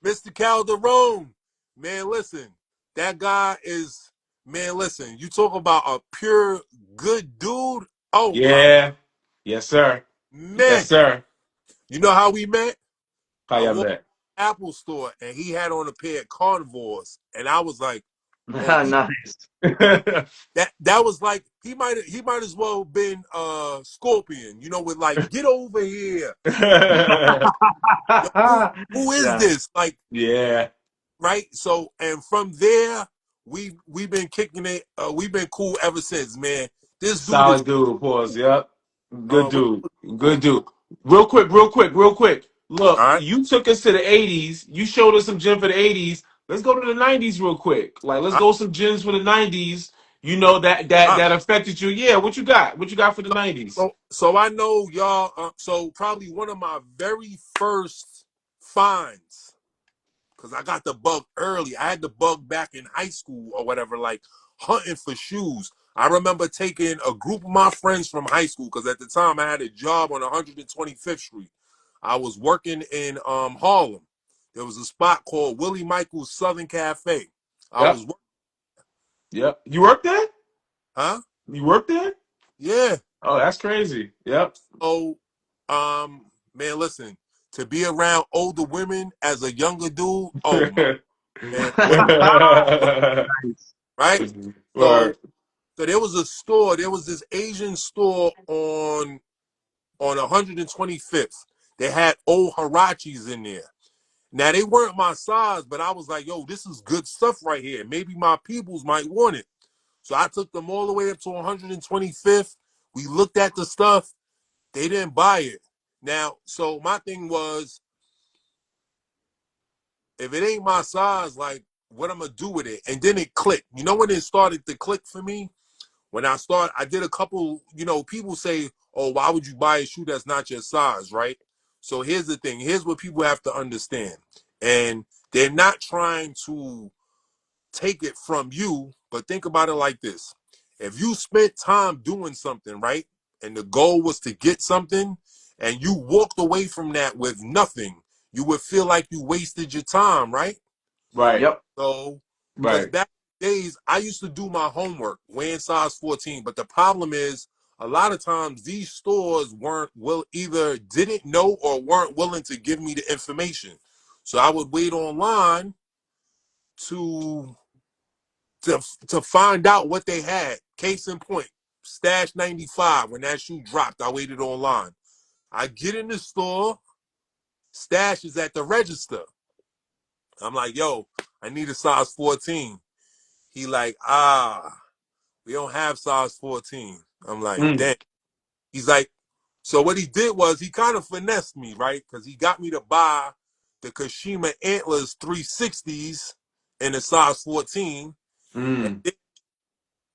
Mr. Calderon. Man, listen, that guy is, man, listen, you talk about a pure good dude. Oh my Yeah. Yes, sir. Yes, man. sir. You know how we met? How I y'all walked bet? to the Apple store and he had on a pair of carnivores. And I was like, oh, Nice. that was like he might as well have been Scorpion, you know, with like, get over here. Yo, who is Yeah. this? Like, Yeah. right? So, and from there, we've been kicking it. We've been cool ever since, man. This dude is Solid dude, pause. Yep. Good what dude. cool. Good dude. Real quick. All Look, right. you took us to the 80s. You showed us some gym for the 80s. Let's go to the 90s real quick. Like, let's All go some gyms for the 90s. You know that that right. that affected you. Yeah, what you got? What you got for the 90s? So I know y'all. So probably one of my very first finds, because I got the bug early. I had the bug back in high school or whatever, like hunting for shoes. I remember taking a group of my friends from high school because at the time I had a job on 125th Street. I was working in Harlem. There was a spot called Willie Michael's Southern Cafe. I Yep. was, Yep. You worked there? huh? You worked there? Yeah. Oh, that's crazy. Yep. So, man, listen, to be around older women as a younger dude, oh my man, what, Nice. right? So Word. So there was a store. There was this Asian store on 125th. They had old Harachis in there. Now they weren't my size, but I was like, "Yo, this is good stuff right here. Maybe my peoples might want it." So I took them all the way up to 125th. We looked at the stuff. They didn't buy it. Now, so my thing was, if it ain't my size, like, what I'm gonna do with it? And then it clicked. You know when it started to click for me? When I did a couple, you know, people say, oh, why would you buy a shoe that's not your size, right? So here's the thing. Here's what people have to understand. And they're not trying to take it from you, but think about it like this. If you spent time doing something, right? And the goal was to get something, and you walked away from that with nothing, you would feel like you wasted your time, right? Right. Yep. So, because Right. back in the days, I used to do my homework, wearing size 14. But the problem is, a lot of times these stores weren't either didn't know or weren't willing to give me the information. So I would wait online to to find out what they had. Case in point, Stash 95. When that shoe dropped, I waited online. I get in the store, Stash is at the register. I'm like, yo, I need a size 14. He like, we don't have size 14. I'm like, Mm. damn. He's like, so what he did was he kind of finessed me, right? Because he got me to buy the Kashima Antlers 360s in a size 14. And Mm. then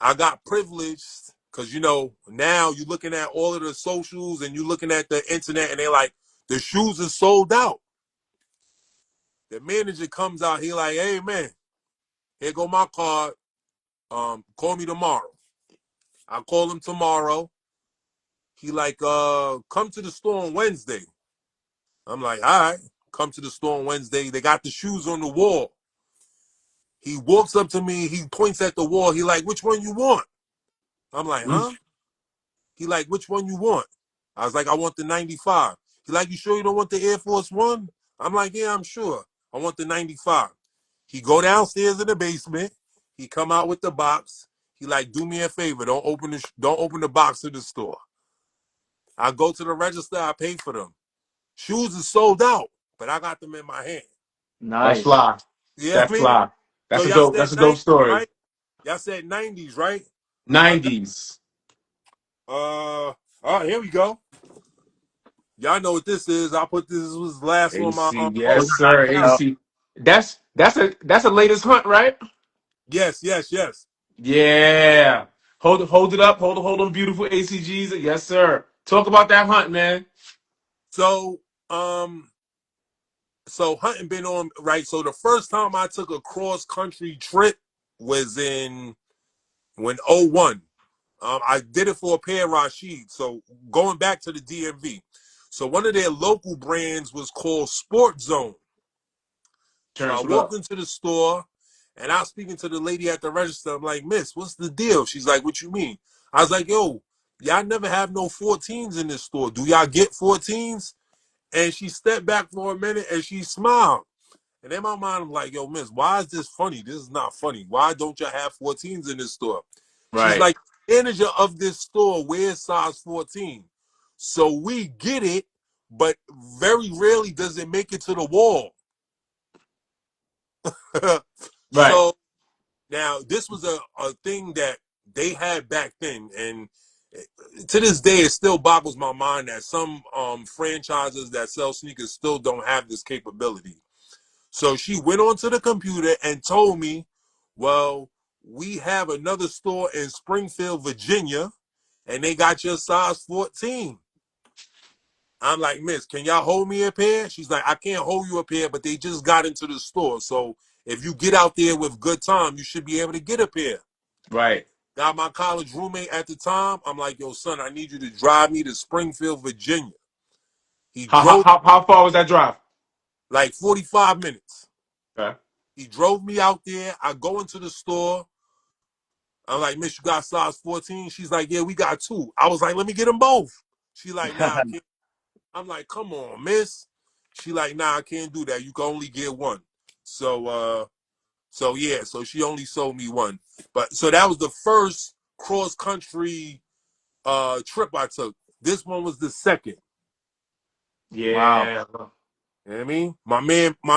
I got privileged because, you know, now you're looking at all of the socials and you're looking at the internet and they're like, the shoes are sold out. The manager comes out, he like, hey, man, here go my card. Call me tomorrow. I call him tomorrow. He like, come to the store on Wednesday. I'm like, all right, come to the store on Wednesday. They got the shoes on the wall. He walks up to me. He points at the wall. He like, which one you want? I'm like, Mm. huh? He like, which one you want? I was like, I want the 95. He like, you sure you don't want the Air Force One? I'm like, yeah, I'm sure. I want the 95. He go downstairs in the basement. He come out with the box. He like, do me a favor. Don't open the box of the store. I go to the register. I pay for them. Shoes is sold out, but I got them in my hand. That's Nice. fly. You know what That's I mean? fly. So That's a y'all dope. said That's a dope 90s, story. right? Y'all said 90s, right? Uh, 90s. here we go. Y'all know what this is. I put this was last on my AC. Those Yes, are sir. nice. Yeah. AC. That's a latest hunt, right? Yes, yes, yes. Yeah. Hold it up. Hold them beautiful ACGs. Yes, sir. Talk about that hunt, man. So so hunting been on right. So the first time I took a cross country trip was in when '01. I did it for a pair of Rashid. So going back to the DMV. So one of their local brands was called Sport Zone. So I Terrence, what walked up? into the store and I was speaking to the lady at the register. I'm like, Miss, what's the deal? She's like, what you mean? I was like, yo, y'all never have no 14s in this store. Do y'all get 14s? And she stepped back for a minute and she smiled. And in my mind, I'm like, yo, Miss, why is this funny? This is not funny. Why don't y'all have 14s in this store? She's Right. like, manager of this store wears size 14. So we get it, but very rarely does it make it to the wall. Right. So now this was a thing that they had back then, and to this day, it still boggles my mind that some franchises that sell sneakers still don't have this capability. So she went onto the computer and told me, well, we have another store in Springfield, Virginia, and they got your size 14. I'm like, Miss, can y'all hold me a pair? She's like, I can't hold you a pair, but they just got into the store. So if you get out there with good time, you should be able to get a pair. Right. Got my college roommate at the time. I'm like, yo, son, I need you to drive me to Springfield, Virginia. He How how drove how, how far was that drive? like 45 minutes. Okay. He drove me out there. I go into the store. I'm like, Miss, you got size 14? She's like, yeah, we got two. I was like, let me get them both. She like, nah, I can't. I'm like, come on, miss. She like, nah, I can't do that. You can only get one. So so yeah, so she only sold me one. But so that was the first cross country trip I took. This one was the second. Wow. Yeah. You know what I mean? My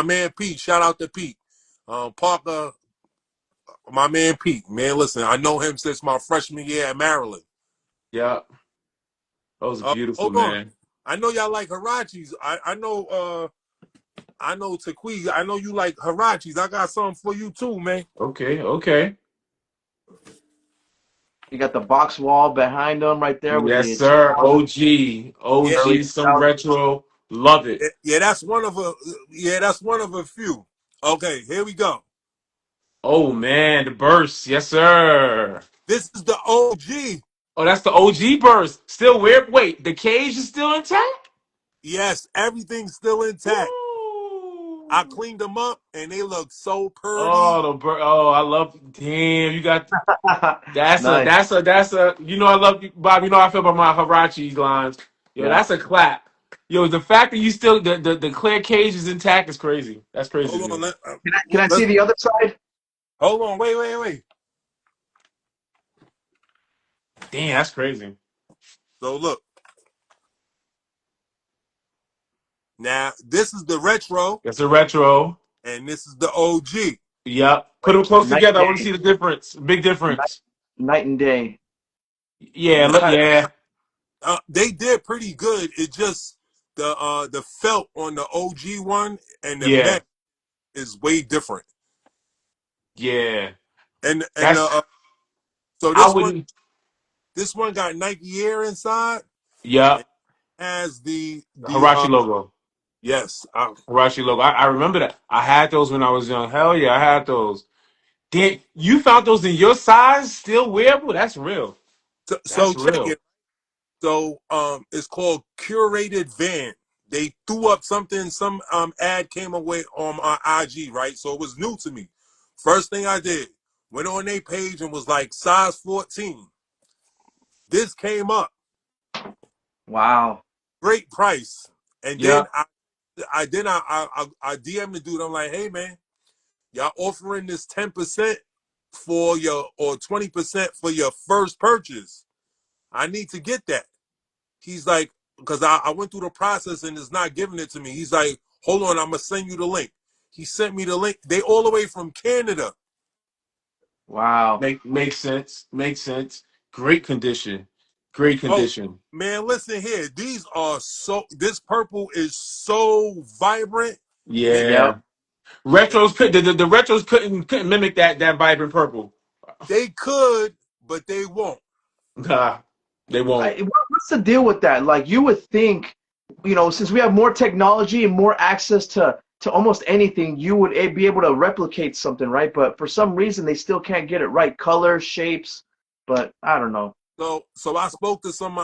man Pete, shout out to Pete. Parker, my man Pete. Man, listen, I know him since my freshman year at Maryland. Yeah. Those are beautiful, Hold on. man. I know y'all like Harachis. I know Taqui. I know you like Harachis. I got something for you too, man. Okay. Okay. You got the box wall behind them right there with Yes, the sir. 2000 OG. Yeah, early OG. Some 2000s. retro. Love it. yeah, that's one of a few. Okay, here we go. Oh man, the burst. Yes, sir. This is the OG. Oh, that's the OG burst. Still weird. Wait, the cage is still intact? Yes, everything's still intact. I Woo! cleaned them up and they look so Oh, purty. the oh, I love. Damn, you got. That's a Nice. that's a that's a you know I love you, Bob. You know how I feel about my Hirachi lines. Yo, Yeah. that's a clap. Yo, the fact that you still the clear cage is intact is crazy. That's crazy to Hold on, me. Can I see let's the other side? hold on. Wait. Damn, that's crazy. So look, Now this is the retro, It's a retro. and this is the OG. Yep. Put them close Night together. I and want to day. see the difference. Big Night, difference. night and day. Yeah. Now Look. Yeah. they did pretty good. It just the felt on the OG one and the Yeah. Met is way different. Yeah. And That's. so I wouldn't. this one got Nike Air inside and Yep. has The the Hirachi logo. yes. Hirachi logo. I remember that. I had those when I was young. Hell yeah, I had those. Damn, you found those in your size, still wearable? That's real. So That's check real. it. So it's called Curated Van. They threw up something, some ad came away on my IG, right? So it was new to me. First thing I did, went on their page and was like size 14. This came up, Wow. great price. And then Yep. I DM the dude. I'm like, hey man, y'all offering this 10% for your or 20% for your first purchase. I need to get that. He's like, because I went through the process and it's not giving it to me. He's like, hold on, I'm gonna send you the link. He sent me the link. They all the way from Canada. Wow. Makes sense. Makes sense. Great condition. Great Oh condition. man, listen here. These are this purple is so vibrant. They Yep. Yeah. Retros could the retros couldn't mimic that vibrant purple. they could, but they won't. Nah, they won't. What's the deal with that? Like you would think, since we have more technology and more access to almost anything, you would be able to replicate something, right? But for some reason, they still can't get it right. Colors, shapes, but I don't know. So I spoke to some,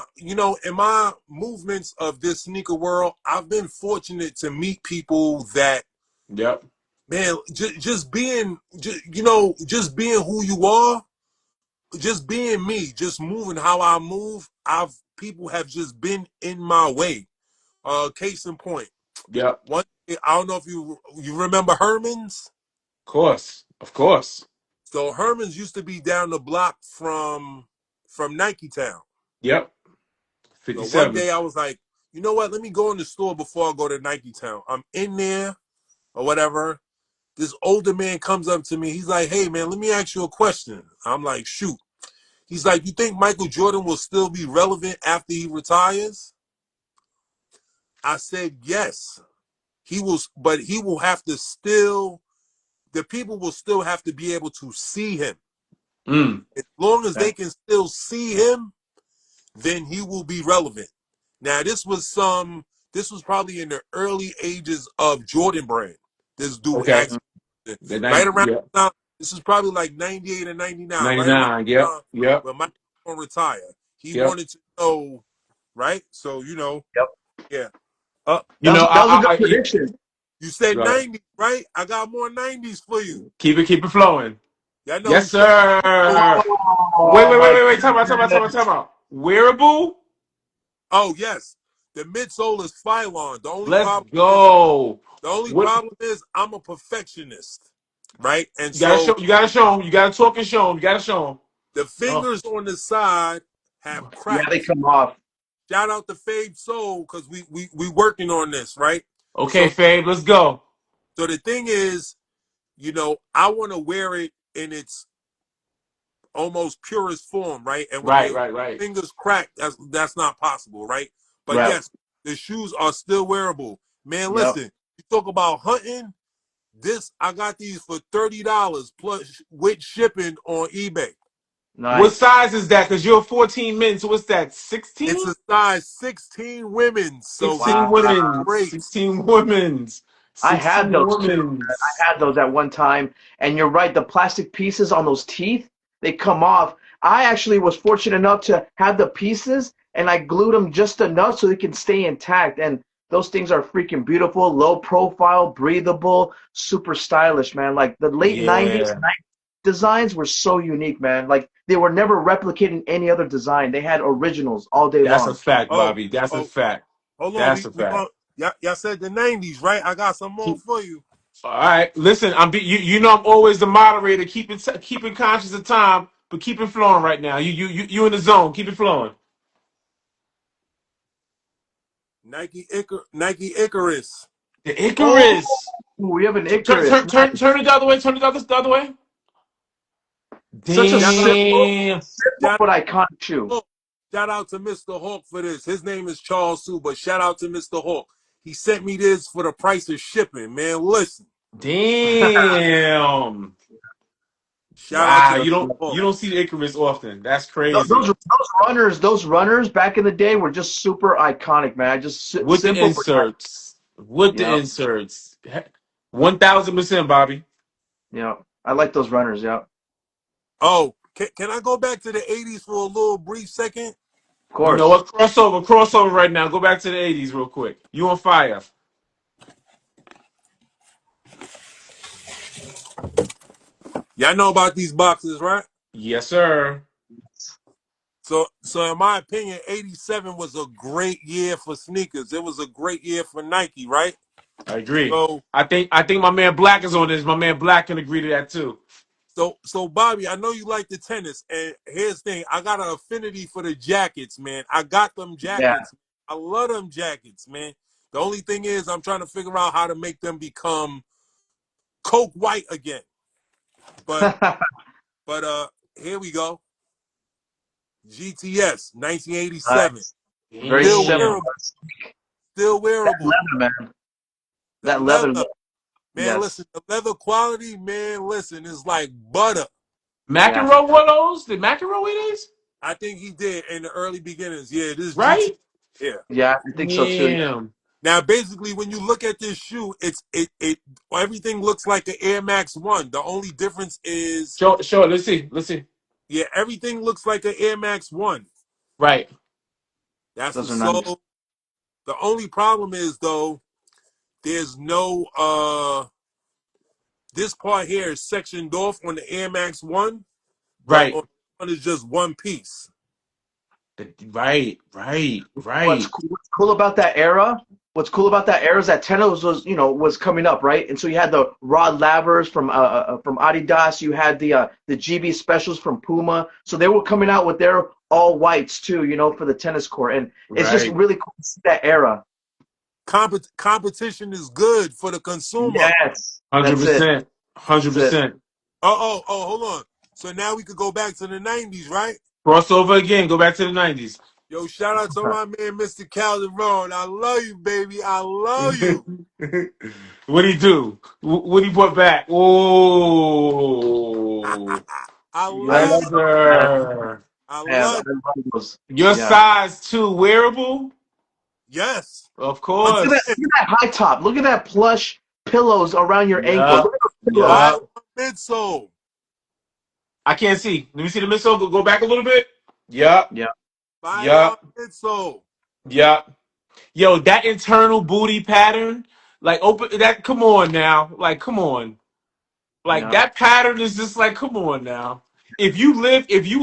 in my movements of this sneaker world, I've been fortunate to meet people that, Yep. man, just being, just being who you are, just being me, just moving how I move. People have just been in my way. Case in point, Yep. one, I don't know if you remember Herman's. Of course. Of course. So Herman's used to be down the block from Nike Town. Yep. So one 57. day I was like, you know what? Let me go in the store before I go to Nike Town. I'm in there or whatever. This older man comes up to me. He's like, hey, man, let me ask you a question. I'm like, shoot. He's like, you think Michael Jordan will still be relevant after he retires? I said, yes. But he will have to the people will still have to be able to see him. Mm. As long as they Okay. can still see him, then he will be relevant. Now, this was probably in the early ages of Jordan Brand. This dude Okay. actually, The right 90, around yep. the time, this is probably like 98 or 99, right around 99. the Yep. time Yep. when Michael was going to retire. He Yep. wanted to know, right? So, Yep. yeah. You That was know, that was a good prediction. You said go ahead. 90s, right? I got more 90s for you. Keep it flowing. Y'all know Yes, who Fat is? sir. Wait, Oh wait, wait, my wait, wait. Time goodness. out. Wearable? Oh, yes. The midsole is Phylon. Let's go. The only What problem is I'm a perfectionist, right? And you gotta so show? You gotta show them. You gotta talk and show them. You gotta show them. the Oh, fingers on the side have Yeah, they cracks. come off. Shout out to Fave Soul because we working on this, right? okay, So Fabe. Let's go. so the thing is, I want to wear it in its almost purest form, right? And when Right, they right, right, fingers crack, that's not possible, right? But right. yes, the shoes are still wearable. Man, Yep. listen, you talk about hunting. I got these for $30 plus with shipping on eBay. What Nice. size is that? Because you're 14 men. So what's that? It's 16? a size 16 women's, so 16 Wow. they fit women. great. 16 women's. I had 16 those too. women's. I had those at one time, and you're right. The plastic pieces on those teeth, they come off. I actually was fortunate enough to have the pieces, and I glued them just enough so they can stay intact. And those things are freaking beautiful, low profile, breathable, super stylish, man. Like the late '90s Yeah, designs were so unique, man. Like they were never replicating any other design. They had originals all day that's a long. fact, Oh, Bobby. That's a oh, fact. hold on. That's We a we fact. going y'all said the 90s, right? I got some more for you. All right, listen. You know I'm always the moderator, keeping conscious of time, but keep it flowing right now. You in the zone. Keep it flowing. Nike Icarus. The Oh, Icarus. we have an Turn, Icarus. turn, turn, turn it the other way. Turn it the other way. Such a Shout out, Damn. simple shout but iconic shoe. out, shout out to Mr. Hawk for this. His name is Charles Sue, but shout out to Mr. Hawk. He sent me this for the price of shipping, man. Listen, Damn. shout out Wow. to the You Hawk. don't see the Icarus often. That's Those crazy. those runners back in the day were just super iconic, man. Just With the simple but inserts. With the yeah, inserts. 1000%, Bobby. yeah. I like those runners. Yeah, of Oh, can I go back to the 80s for a little brief second? You know course. what? Crossover right now. Go back to the 80s real quick. You on fire. Y'all know about these boxes, right? Yes, sir. So in my opinion, 87 was a great year for sneakers. It was a great year for Nike, right? I agree. So I think my man Black is on this. My man Black can agree to that too. so Bobby, I know you like the tennis, and here's the thing: I got an affinity for the jackets, man. I got them Yeah. jackets. I love them jackets, man. The only thing is, I'm trying to figure out how to make them become coke white again. But but here we go. GTS 1987, Nice. Very still simple. Damn. wearable, still That wearable. leather, man. The That leather. leather, man. Yes. Listen, the leather quality, man. Listen, it's like butter. Yeah. McEnroe wore those? Did McEnroe wear these? I think he did in the early beginnings. Yeah, this GT. Right? Yeah. Yeah, I think so too. Damn. Now, basically, when you look at this shoe, it everything looks like an Air Max One. The only difference is, Show it. Let's see. Let's see. yeah, everything looks like an Air Max One. Right. That's the Those are nice. sole. The only problem is though, there's no this part here is sectioned off on the Air Max One, but Right. on one is just one piece. Right. What's cool about that era? What's cool about that era is that tennis was coming up, right? And so you had the Rod Lavers from Adidas. You had the GB specials from Puma. So they were coming out with their all whites too, for the tennis court. And it's just Right. really cool to see that era. Competition is good for the consumer. Yes, that's it. 100%. That's it. 100%. Oh, hold on. So now we could go back to the 90s, right? Crossover again. Go back to the 90s. Yo, shout out to my man, Mr. Calderon. I love you, baby. I love you. What'd he do? What'd he put back? Oh, I I yes, love love you. those, man. sir. I Man, I love you. love those. Your Yeah. size two wearable? Yes. Of Look at course. that high top. Look at that plush pillows around your ankle. Yup. Look at those pillows. Yup. Buy one midsole. I can't see. Let me see the missile. Go back a little bit. Yup. Yeah. Buy one Yup. midsole. Yup. Yo, that internal booty pattern, like open that. Come on now. Like, come on. Like Yeah. that pattern is just like, come on now. If you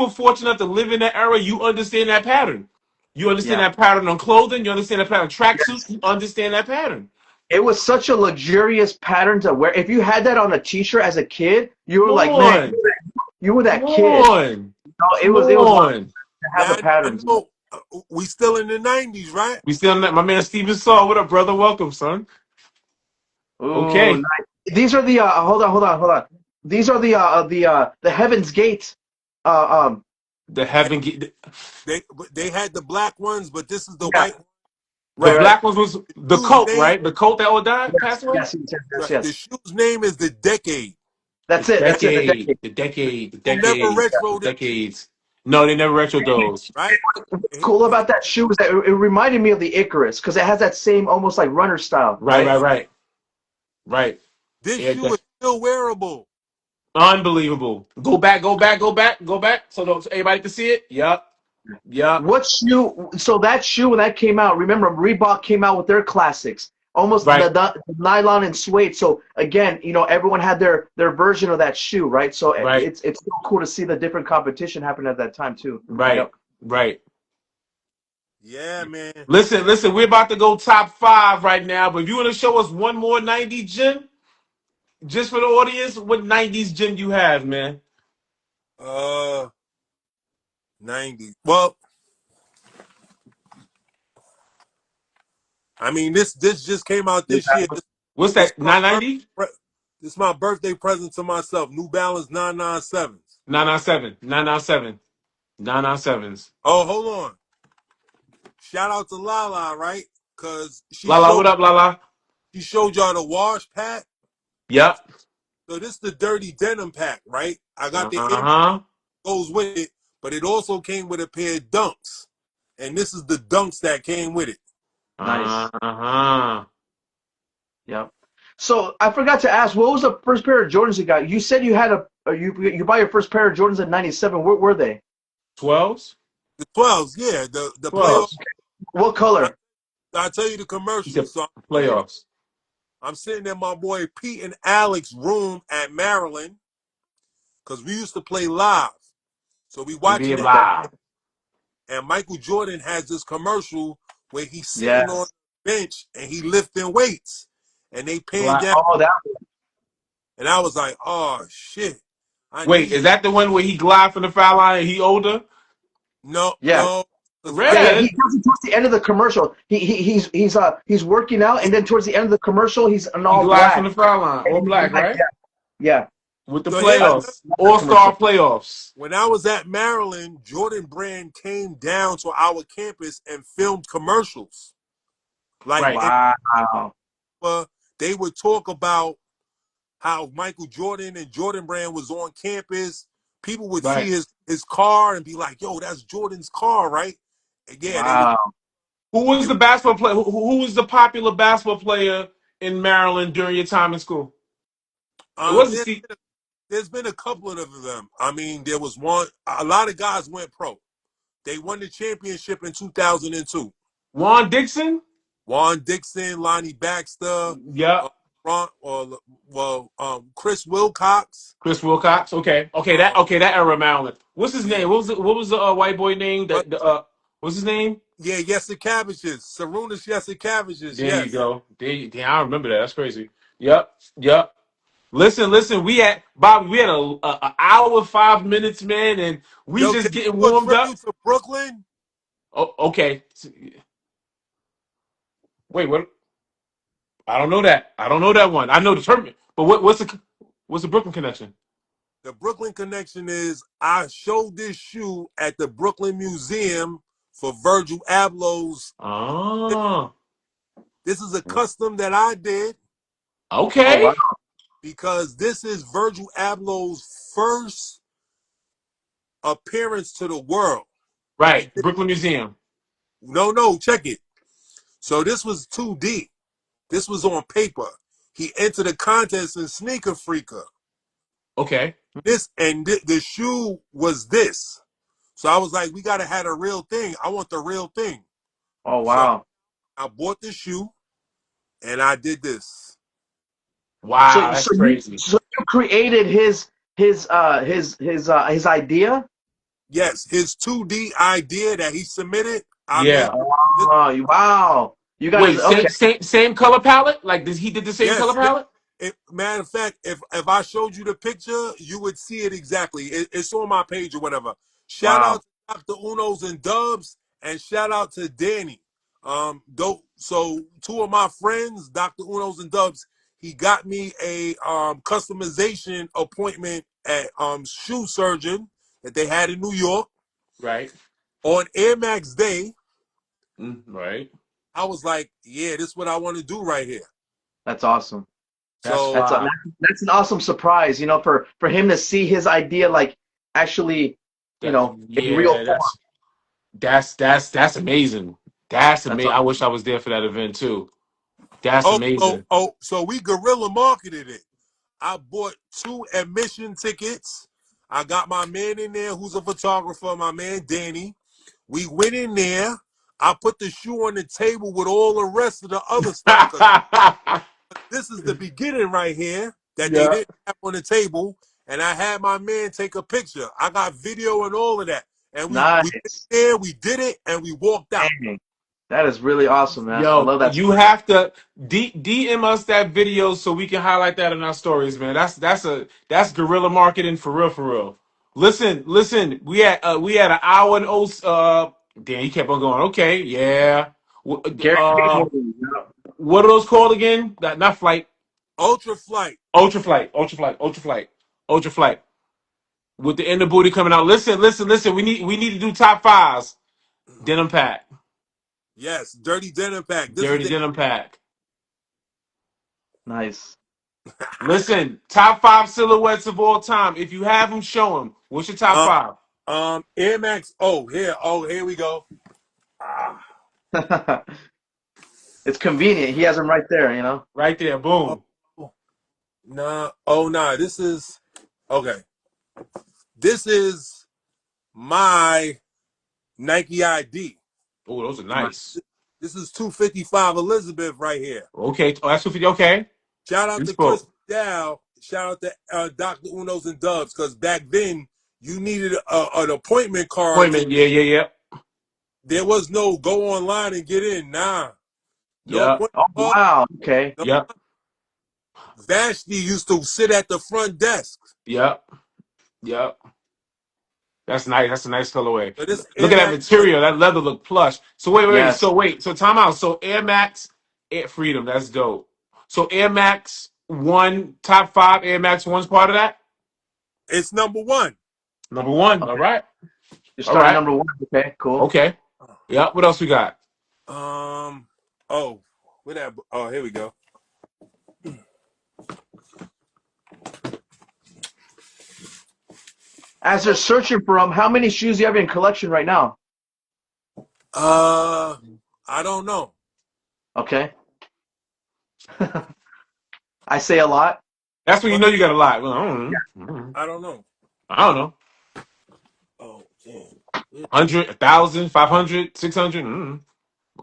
were fortunate enough to live in that era, you understand that pattern. You understand Yeah. that pattern on clothing. You understand that pattern on tracksuits. You understand that pattern. It was such a luxurious pattern to wear. If you had that on a t-shirt as a kid, you Come were like, man, on. you were Come that kid. on. It Come was wonderful on. to have Now the I patterns. know we still in the 90s, right? We still my man Steven Saw. What up, brother? Welcome, son. Ooh, Okay. nice. These are the hold on. These are the Heaven's Gate. Um, The Yeah, heaven they had the black ones, but this is the yeah, white one. the right, But right. black ones was the shoe's coat, name, right? The coat that all died, Yes, passed away? yes, yes, yes, right, the yes. shoe's name is the Decade. The That's it. That's it. The decade, decade. the decade, the Who never decades, the retro this, decades. No, they never retro those. right? What's cool about that shoe is that it reminded me of the Icarus because it has that same almost like runner style, Right, right? right, right. Right. This Yeah, shoe is still wearable. unbelievable. Go back. So everybody can see it. Yup. Yup. What shoe? So that shoe when that came out, remember Reebok came out with their classics, almost Right. the nylon and suede. So again, everyone had their version of that shoe, right? So Right. it's so cool to see the different competition happen at that time too. Right. Yep. Right. Yeah, man. Listen, we're about to go top five right now, but if you want to show us one more 90s gym, just for the audience, what 90s gym you have, man? Uh, 90s. Well, I mean, this just came out this year. What's This is that? my 990? this is my birthday present to myself. New Balance 997s. 997. 997. 997s. Oh, hold on. Shout out to Lala, right? Cause Lala, what up, Lala? she showed y'all the wash pack. Yep. So this is the dirty denim pack, right? I got the Air Uh-huh. goes with it, but it also came with a pair of dunks. And this is the dunks that came with it. Nice. Uh-huh. Yep. So I forgot to ask, what was the first pair of Jordans you got? You said you had you buy your first pair of Jordans in '97. Where were they? 12s? The 12s, yeah, the playoff. 12s. What I, color? I tell you the He commercial. said So playoffs. I'm sitting in my boy Pete and Alex's room at Maryland because we used to play live. So we watching NBA the Okay. Live. and Michael Jordan has this commercial where he's sitting on Yes. the bench and he lifting weights and they pan Black. down Oh, that. and I was like, oh shit, I Wait, need is that the one where he glide from the foul line and he older? no Yeah. because Yeah, right yeah. He Red. does it towards the end of the commercial. He's working out, and then towards the end of the commercial, he's in He all glide from black. the foul line. And All he's black, like, right? yeah, yeah. With the so here's I another playoffs. love that All-star commercial. playoffs. when I was at Maryland, Jordan Brand came down to our campus and filmed commercials. Like Right. in Wow. they would talk about how Michael Jordan and Jordan Brand was on campus. People would see Right. his car and be like, "Yo, that's Jordan's car, right?" And yeah, they would. Wow. Who was They the would basketball player? Who was the popular basketball player in Maryland during your time in school? It wasn't there, C. there's been a couple of them. I mean, there was one. A lot of guys went pro. They won the championship in 2002. Juan Dixon? Juan Dixon, Lonnie Baxter, Yep. Ron, Chris Wilcox. Chris Wilcox. Okay. Okay. That. Um, Okay. That era Maryland. What's his yeah, name? What was the white boy name? but What's his name? yeah, yes, the Cabbages, Sarunas, yes, the Cabbages, There you yes. go. There, I remember that. That's crazy. Yep. Yep. Listen. We had Bob. We had a hour 5 minutes, man, and we Yo, can just you getting do a warmed up. tribute to Brooklyn? Oh, okay. Wait, what? I don't know that. I don't know that one. I know the tournament, but what's the Brooklyn connection? The Brooklyn connection is I showed this shoe at the Brooklyn Museum for Virgil Abloh's. Oh, This is a custom that I did Oh, wow. okay. because this is Virgil Abloh's first appearance to the world. He Right, did, Brooklyn Museum. no, check it. So this was 2D. This was on paper. He entered a contest in Sneaker Freaker. Okay, The shoe was this. So I was like, we gotta have a real thing. I want the real thing. Oh, So wow. I bought the shoe and I did this. wow, So, that's so you, crazy. so you created his idea? Yes, his 2D idea that he submitted, I made Yeah. this. Oh, wow. You got Wait, his, same okay. same color palette? Like he did the same color Yes, palette? matter of fact, if I showed you the picture, you would see it exactly. It's on my page or whatever. Shout Wow. out to Dr. Unos and Dubs, and shout out to Danny. So two of my friends, Dr. Unos and Dubs, he got me a customization appointment at shoe surgeon that they had in New York Right. on Air Max Day. Right. I was like, yeah, this is what I want to do right here. That's awesome. That's So That's a, fine. that's an awesome surprise, for him to see his idea like actually, in real Yeah, form. that's amazing. That's That's amazing. I wish I was there for that event too. That's amazing. so we guerrilla marketed it. I bought 2 admission tickets. I got my man in there who's a photographer, my man Danny. We went in there. I put the shoe on the table with all the rest of the other stuff because this is the beginning right here that they Yeah. didn't have on the table. And I had my man take a picture. I got video and all of that. And we went nice. there, we did it, and we walked out. Dang. That is really awesome, man. I Yo, love that you story. have to DM us that video so we can highlight that in our stories, man. That's guerrilla marketing for real, for real. Listen. We had an hour and damn, he kept on going. Okay, yeah. Guaranteed movies. Yeah. What are those called again? Not flight. Ultra Flight. Ultra flight. Ultra flight. Ultra flight. Ultra flight. With the end of booty coming out. Listen. We need to do top fives. Denim pack. Yes, Dirty Denim Pack. This is Dirty the denim pack. Nice. Listen, top five silhouettes of all time. If you have them, show them. What's your top um five? Air Max. Here we go. Ah, It's convenient. He has them right there, you know. Right there. Boom. oh, nah. This is okay. This is my Nike ID. Oh, those are Nice. nice. This is 255 Elizabeth right here. Okay. Oh, that's 250. Okay. Shout out We to Chris spoke. Dow. Shout out to Dr. Unos and Dubs, because back then you needed an appointment card. Appointment. Yeah. There was no go online and get in. Nah, no Yep. appointment Oh card. wow. Okay. No. Yep. Vashti used to sit at the front desk. Yep. Yep. That's nice. That's a nice colorway. So this Look Air at that Max. material. That leather look plush. So wait. Yes. So time out. So Air Max, Air Freedom. That's dope. So Air Max One, top five. Air Max One's part of that. It's number one. Number one. All Okay. right. You're All starting right. number one. Okay. Cool. Okay. Yeah. What else we got? Oh, where that? Oh, here we go. As they're searching for them, how many shoes do you have in collection right now? I don't know. Okay. I say a lot. That's when you But know you got a lot. Well, I don't know. I don't know. I don't know. Oh, damn. 100, 1,000, 500, 600.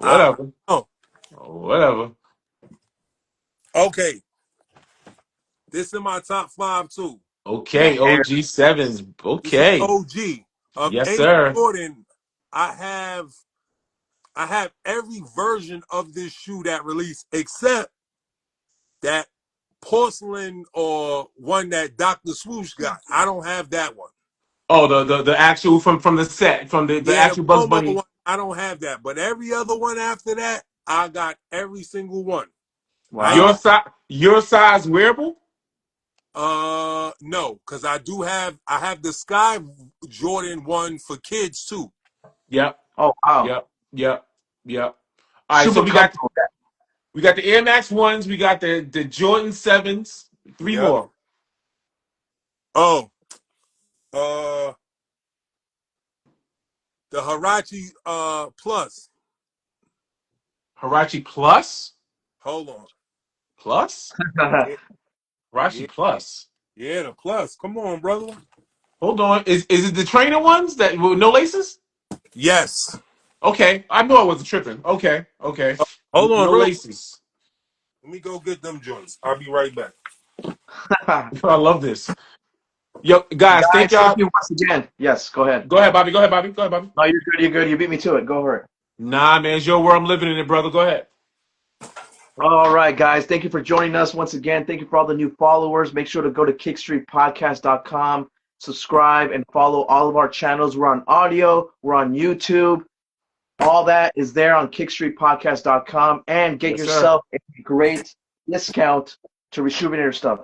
I Whatever. don't Whatever. know. Okay, this is my top five too. Okay. OG sevens. This is Okay. OG of Yes, Air sir. Jordan. I have I have every version of this shoe that released except that porcelain or one that Dr. Swoosh got. I don't have that one. Oh, the actual from the set, from the Yeah, the actual Bugs promo Bunny. one, I don't have that. But every other one after that, I got every single one. I Your Wow. size wearable? no, because I have the Sky Jordan one for kids too. Yep. Oh wow. Yep. Yep. Yep. All right, so Super comfortable. we got the Air Max ones, we got the Jordan sevens, three Yep. more. Oh, uh, the Hirachi Plus. Hirachi Plus? Hold on. Plus? Yeah, Hirachi yeah, Plus. yeah, the Plus. Come on, brother. Hold on. Is it the trainer ones that with no laces? Yes. Okay. I knew I wasn't tripping. Okay. Hold on, No real. laces. Let me go get them joints. I'll be right back. I love this. Yo, guys, thank Guys, thank y'all. you once again. Yes, go ahead. Go ahead, Bobby. Go ahead, Bobby. Go ahead, Bobby. No, you're good. You're good. You beat me to it. Go for it. Nah, man, it's your world. I'm living in it, brother. Go ahead. All right, guys. Thank you for joining us once again. Thank you for all the new followers. Make sure to go to kickstreetpodcast.com, subscribe, and follow all of our channels. We're on audio. We're on YouTube. All that is there on kickstreetpodcast.com, and get Yes, sir. yourself a great discount to Shoepheene your stuff.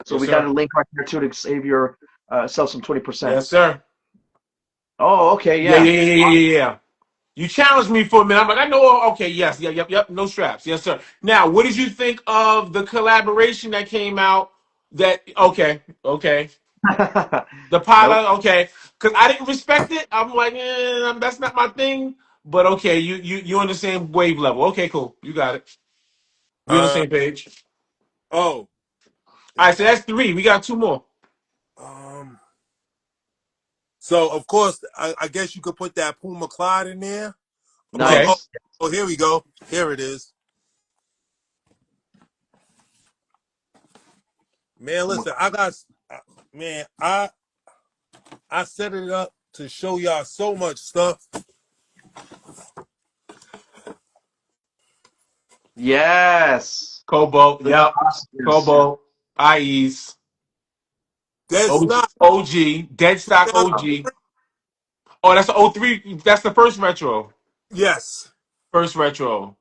So Yes, we got sir. a link right there too to save yourself some 20%. Yes, sir. Oh, okay, Yeah, yeah. yeah, yeah, yeah, yeah, yeah. You challenged me for a minute. I'm like, I know. Okay, yes, yep. No straps. Yes, sir. Now, what did you think of the collaboration that came out? Okay. The Nope. pilot, okay. Because I didn't respect it. I'm like, that's not my thing. But okay, you on the same wave level. Okay, cool. You got it. We on the Uh same page. oh. All right, so that's three. We got two more. Um so of course I guess you could put that Puma Clyde in there. Okay. Nice. Here we go. Here it is. Man, listen, man, I set it up to show y'all so much stuff. Yes. Cobalt. The Yep. Oscars. Cobalt. IEs. That's not OG. Dead stock OG. Oh, that's the '03. That's the first retro. yes. First retro.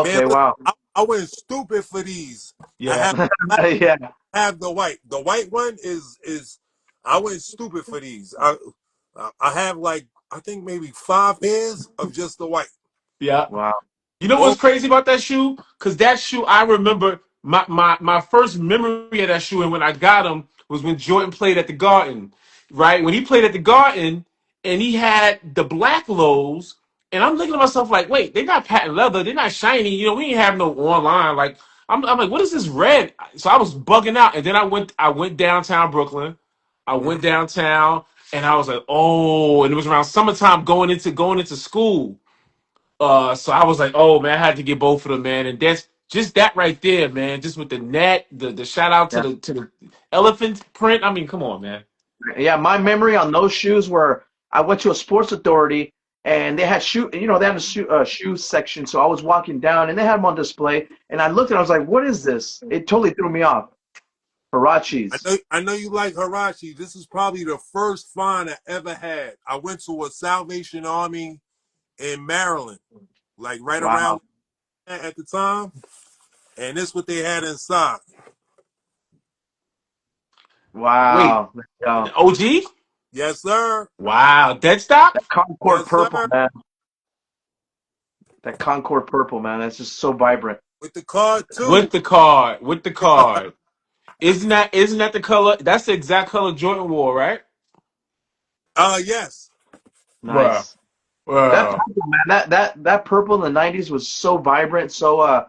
Man, Okay, look, wow. I went stupid for these. I Yeah. have black, Yeah, I have the white. The white one is I went stupid for these. I have like I think maybe 5 pairs of just the white. Yeah. wow. You know what's All crazy about that shoe? Because that shoe, I remember my first memory of that shoe, and when I got him was when Jordan played at the Garden, right? When he played at the Garden, and he had the black lows, and I'm looking at myself like, wait, they're not patent leather, they're not shiny. You know, we ain't have no online. Like, I'm like, what is this red? So I was bugging out, and then I went downtown Brooklyn. I went Mhm. downtown, and I was like, oh, and it was around summertime going into school. So I was like, oh man, I had to get both of them, man. And that's just that right there, man. Just with the net, the shout out to Yeah. the elephant print. I mean, come on, man. Yeah, my memory on those shoes were I went to a Sports Authority and they had they had a shoe section. So I was walking down and they had them on display. And I looked and I was like, what is this? It totally threw me off. Hirachis. I know you like Hirachi. This is probably the first find I ever had. I went to a Salvation Army in Maryland, like right Wow. around at the time, and this what they had inside. Wait, Wow. There you go. OG? Yes, sir. Wow, dead stop That Concord Yes, purple, sir. man. That Concord purple, man. That's just so vibrant. With the card with too. the card, with the card. Isn't that the color? That's the exact color Jordan wore, right? Yes. Bruh, Nice. That bruh. purple, man. That purple in the '90s was so vibrant. So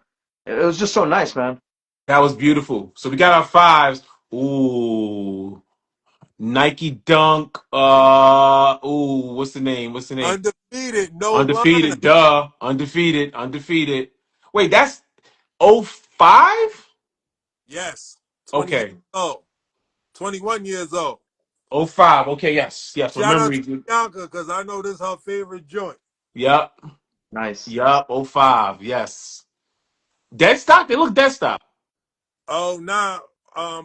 it was just so nice, man. That was beautiful. So we got our fives. Ooh, Nike Dunk. Ooh, what's the name? What's the name? Undefeated, no line. Undefeated, duh. Undefeated, undefeated. Wait, that's '05. Yes. 20 years Okay. old. 21 years old. '05. Okay, yes. Yes, Shout out to remembering. Bianca, because I know this is her favorite joint. Yep. Nice. Yep. '05. Yes. Dead stock? They look dead stock. Oh, nah.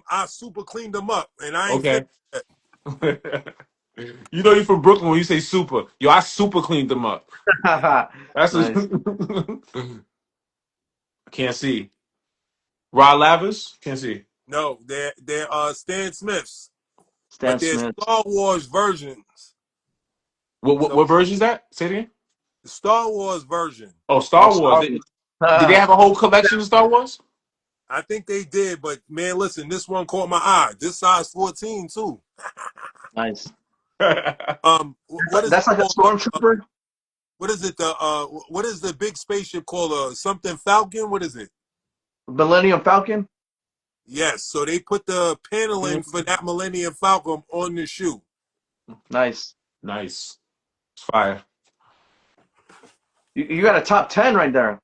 I super cleaned them up, and I ain't finished Okay. yet. You know you're from Brooklyn when you say super. Yo, I super cleaned them up. That's a Nice. can't see. Rod Lavish? Can't see. No, they're Stan Smiths, but Stan they're Smith. Star Wars versions. What what, So what version is that? Say it again. the Star Wars version, Oh, Oh, Star Wars. Star Did they Wars. have a whole collection of Star Wars? I think they did, but man, listen, this one caught my eye. This size 14 too. Nice. What is it That's like a called? stormtrooper. What is it? What is the big spaceship called? Something Falcon? What is it? Millennium Falcon. Yes. So they put the paneling for that Millennium Falcon on the shoe. Nice. Nice. It's fire. You got a top 10 right there.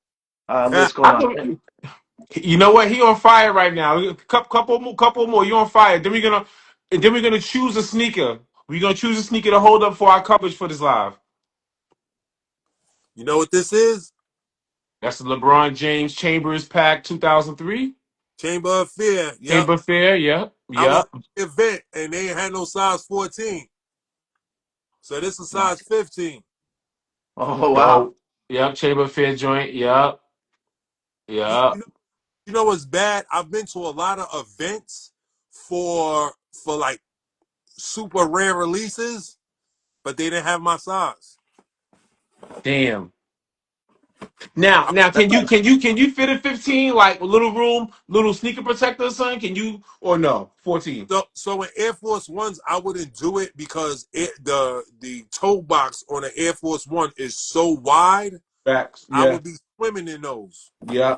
List going I on. know, you know what? He on fire right now. Couple more. You on fire. Then we're gonna choose a sneaker. We're gonna choose a sneaker to hold up for our coverage for this live. You know what this is? That's the LeBron James Chambers Pack 2003. Chamber of Fear. Yep. Chamber Fair. Yep. I was Yep. at the event and they ain't had no size 14. So this is Nice. size 15. Oh wow. Dope. Yep. Chamber Fair joint. Yep. You, Yep. you know, you know what's bad? I've been to a lot of events for like super rare releases, but they didn't have my size. Damn. Now, I- now, can you fit a 15 like a little room, little sneaker protector or something? Can you or no 14? So in Air Force Ones, I wouldn't do it because the toe box on an Air Force One is so wide. Facts. I Yeah. would be swimming in those. Yeah.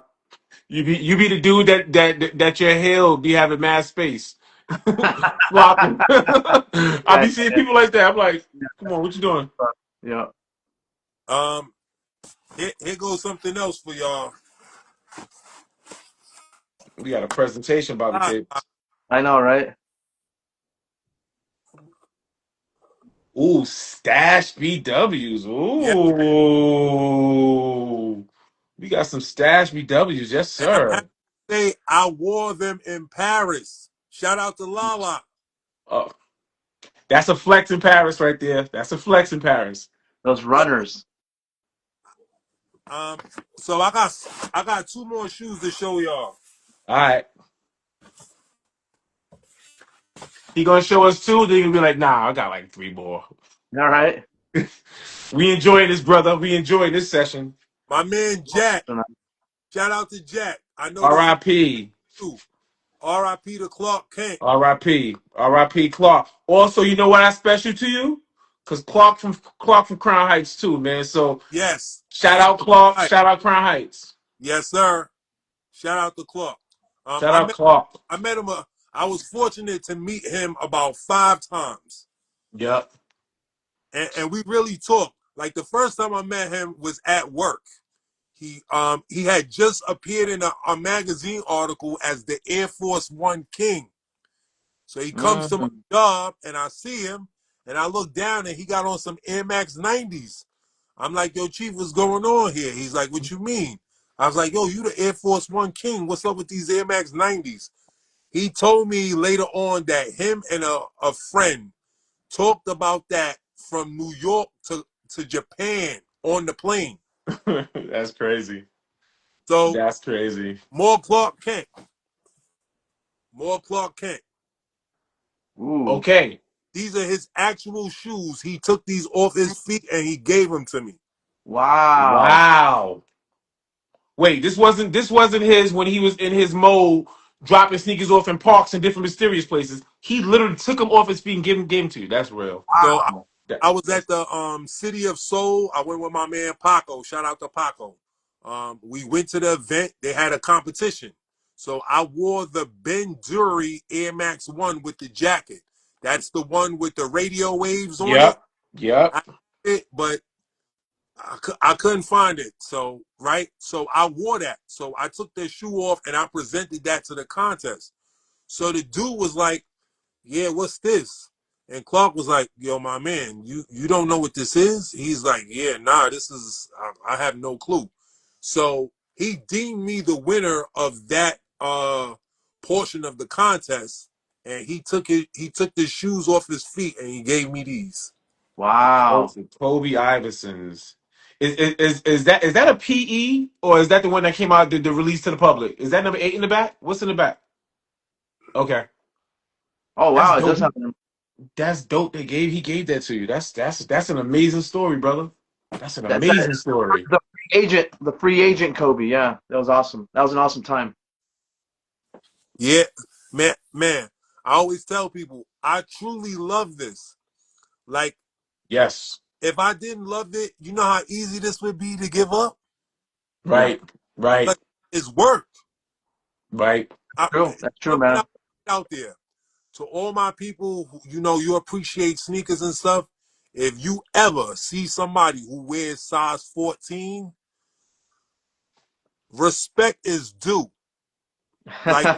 You be the dude that your heel be having mad space. Flopping. I Yeah, be seeing people like that. I'm like, come on, what you doing? yeah. Um, here goes something else for y'all. We got a presentation about to Ah, take. I know, right? Ooh, stash BWs. yeah, Ooh. We got some stash BWs. Yes, and I'm happy sir. to say I wore them in Paris. Shout out to Lala. Oh, that's a flex in Paris right there. That's a flex in Paris. Those But runners. So I got two more shoes to show y'all. All right. He gonna show us two. Then he gonna be like, "Nah, I got like three more." All right. We enjoying this, brother. We enjoying this session. My man Jack. Shout out to Jack. I know this is R.I.P. you. R.I.P. to Clark Kent. R.I.P. R.I.P. Clark. Also, you know what I special to you? Cause Clark from Crown Heights too, man. So Yes. shout out Clark. Right. Shout out Crown Heights. Yes, sir. Shout out to Clark. Shout out Clark. I met him. I was fortunate to meet him about 5 times, Yep. and we really talked. Like the first time I met him was at work. He had just appeared in a magazine article as the Air Force One King. So he comes to my Mhm. job, and I see him, and I look down, and he got on some Air Max 90s. I'm like, yo, Chief, what's going on here? He's like, what you mean? I was like, yo, you the Air Force One King. What's up with these Air Max 90s? He told me later on that him and a friend talked about that from New York to Japan on the plane. That's crazy. So That's crazy. more Clark Kent. More Clark Kent. Ooh. Okay. These are his actual shoes. He took these off his feet and he gave them to me. Wow. Wow. Wait, this wasn't his when he was in his mode dropping sneakers off in parks and different mysterious places. He literally took them off his feet and gave them to you. That's real. So Wow. I was That's at the City of Soul. I went with my man Paco. Shout out to Paco. We went to the event. They had a competition. So I wore the Ben Dury Air Max 1 with the jacket. That's the one with the radio waves on it. yep. Yep. I had it, but I couldn't find it. So, right? So I wore that. So I took that shoe off and I presented that to the contest. So the dude was like, yeah, what's this? And Clark was like, yo, my man, you don't know what this is? He's like, yeah, nah, this is, I have no clue. So he deemed me the winner of that portion of the contest, and he took the shoes off his feet and he gave me these. Wow. Kobe Iverson's. Is that a PE or is that the one that came out the release to the public? Is that number 8 in the back? What's in the back? Okay. Oh That's wow. It dope. does have them. That's dope. He gave that to you. That's an amazing story, brother. That's an That amazing story. the free agent Kobe. Yeah, that was awesome. That was an awesome time. Yeah, man. I always tell people I truly love this. Like, Yes. if I didn't love it, you know how easy this would be to give up? Yeah. Right. Right. Like, it's work. Right. True. That's true, Put it man. out there to all my people who, you appreciate sneakers and stuff. If you ever see somebody who wears size 14, respect is due. Like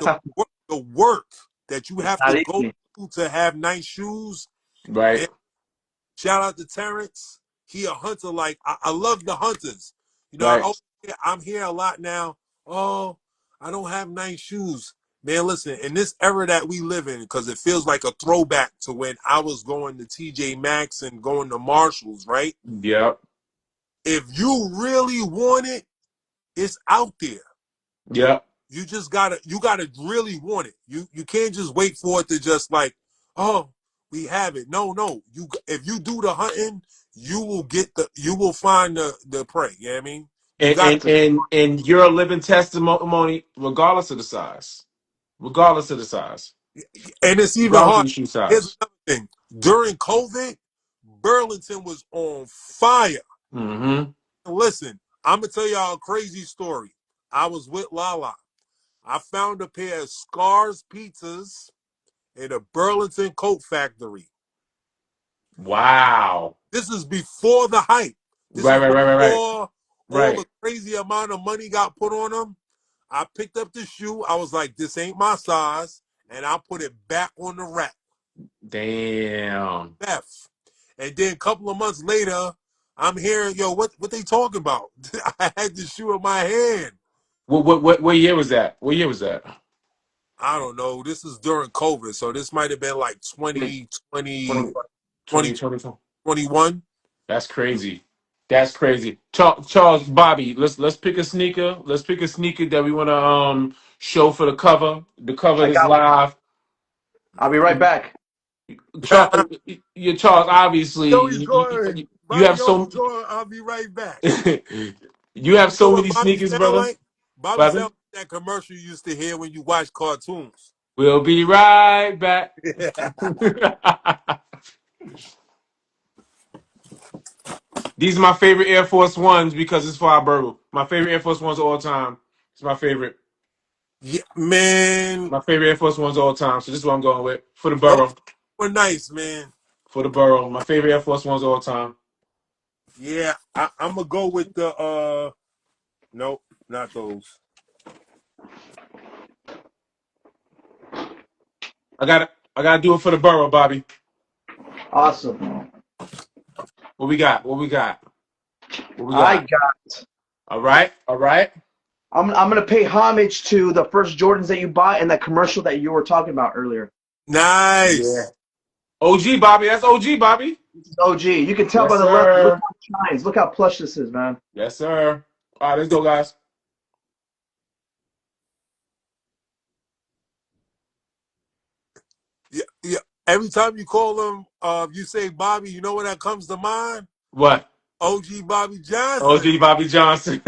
the work that you It's have to not go easy. through to have nice shoes. Right. Man, shout out to Terrence. He a hunter. Like I love the hunters. Right. I'm here a lot now. Oh, I don't have nice shoes. Man, listen, in this era that we live in, because it feels like a throwback to when I was going to TJ Maxx and going to Marshalls, right? Yep. If you really want it, it's out there. Yep. You gotta really want it. You can't just wait for it to just like, oh, we have it. No. If you do the hunting, you will find the prey. You know what I mean? You And got and and you're a living testimony, regardless of the size. Regardless of the size. and it's even Regardless of hard. the shoe Here's size. another thing. During COVID, Burlington was on fire. Mm-hmm. Listen, I'm gonna tell y'all a crazy story. I was with Lala. I found a pair of Scars pizzas in a Burlington coat factory. Wow. This is before the hype. This Right, is right, right, right, right. before all the Right. crazy amount of money got put on them. I picked up the shoe. I was like, this ain't my size. And I put it back on the rack. Damn. F. And then a couple of months later, I'm hearing, yo, what they talking about? I had the shoe in my hand. What year was that? What year was that? I don't know. This is during COVID. So this might have been like 20, 2020, 20, 20, 2021. That's crazy. That's crazy. Charles, Bobby, let's pick a sneaker. Let's pick a sneaker that we want to show for the cover. The cover I is got one. live. I'll be right back. Charles, you Charles, obviously Always going. you have Bobby always so going. I'll be right back. you have You know so what many Bobby sneakers, sound brother. like? Bobby Bobby, sound like that commercial you used to hear when you watch cartoons. we'll be right back. These are my favorite Air Force Ones because it's for our burrow. My favorite Air Force Ones of all time. It's my favorite. Yeah, man. My favorite Air Force Ones of all time. So this is what I'm going with for the Those burrow. were nice, man. For the burrow. My favorite Air Force Ones of all time. Yeah, I'm gonna go with the nope, not those. I gotta do it for the burrow, Bobby. Awesome. What we got? What we got? What we I got? got. All right, all right. I'm gonna pay homage to the first Jordans that you bought and that commercial that you were talking about earlier. Yeah. Nice. OG Bobby, that's OG Bobby. This is OG. You can tell by Yes, the leather. Look sir. how it shines. Look how plush this is, man. Yes, sir. All right, let's go, guys. Yeah, yeah. Every time you call him, you say Bobby. You know what that comes to mind? What? OG Bobby Johnson. OG Bobby Johnson.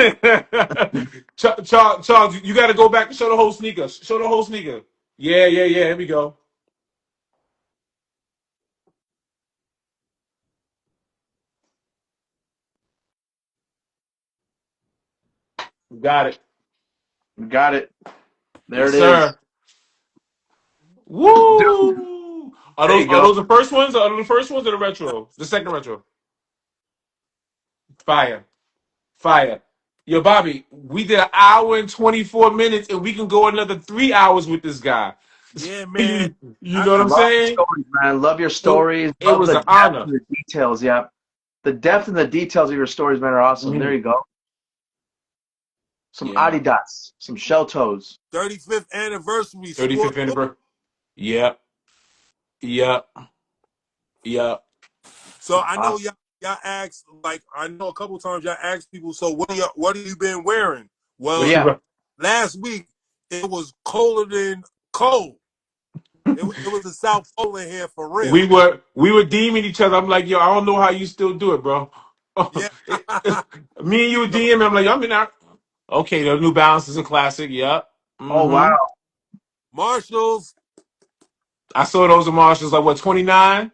Charles, you got to go back and show the whole sneaker. Show the whole sneaker. Yeah, yeah, yeah. Here we go. Got it. You got it. There Yes, it is. sir. Dude, Woo! Are there those you are go. those the first ones? Are those the first ones or the retro? The second retro. Fire. Fire. Yo, Bobby, we did an hour and 24 minutes, and we can go another 3 hours with this guy. Yeah, man. You know what I'm Love your saying? stories, man. Love your It, stories. it Love was the an depth honor. and the details. Yeah. The depth and the details of your stories, man, are awesome. There Mhm. you go. Some Yeah, man. Adidas, some shell toes. 35th anniversary sport. 35th anniversary. Yep. Yep. Yep. So I know Awesome. y'all asked, like I know a couple times y'all asked people. So what have you been wearing? What Well, you Yeah. bro- last week it was colder than cold. It was the South Pole in here for real. we were deeming each other. I'm like, yo, I don't know how you still do it, bro. Yeah. Me and you were So DMing. I'm like, I'm in there. Okay, the New Balance is a classic. Yep. Oh wow. Marshalls. I saw those in Marshalls like what 29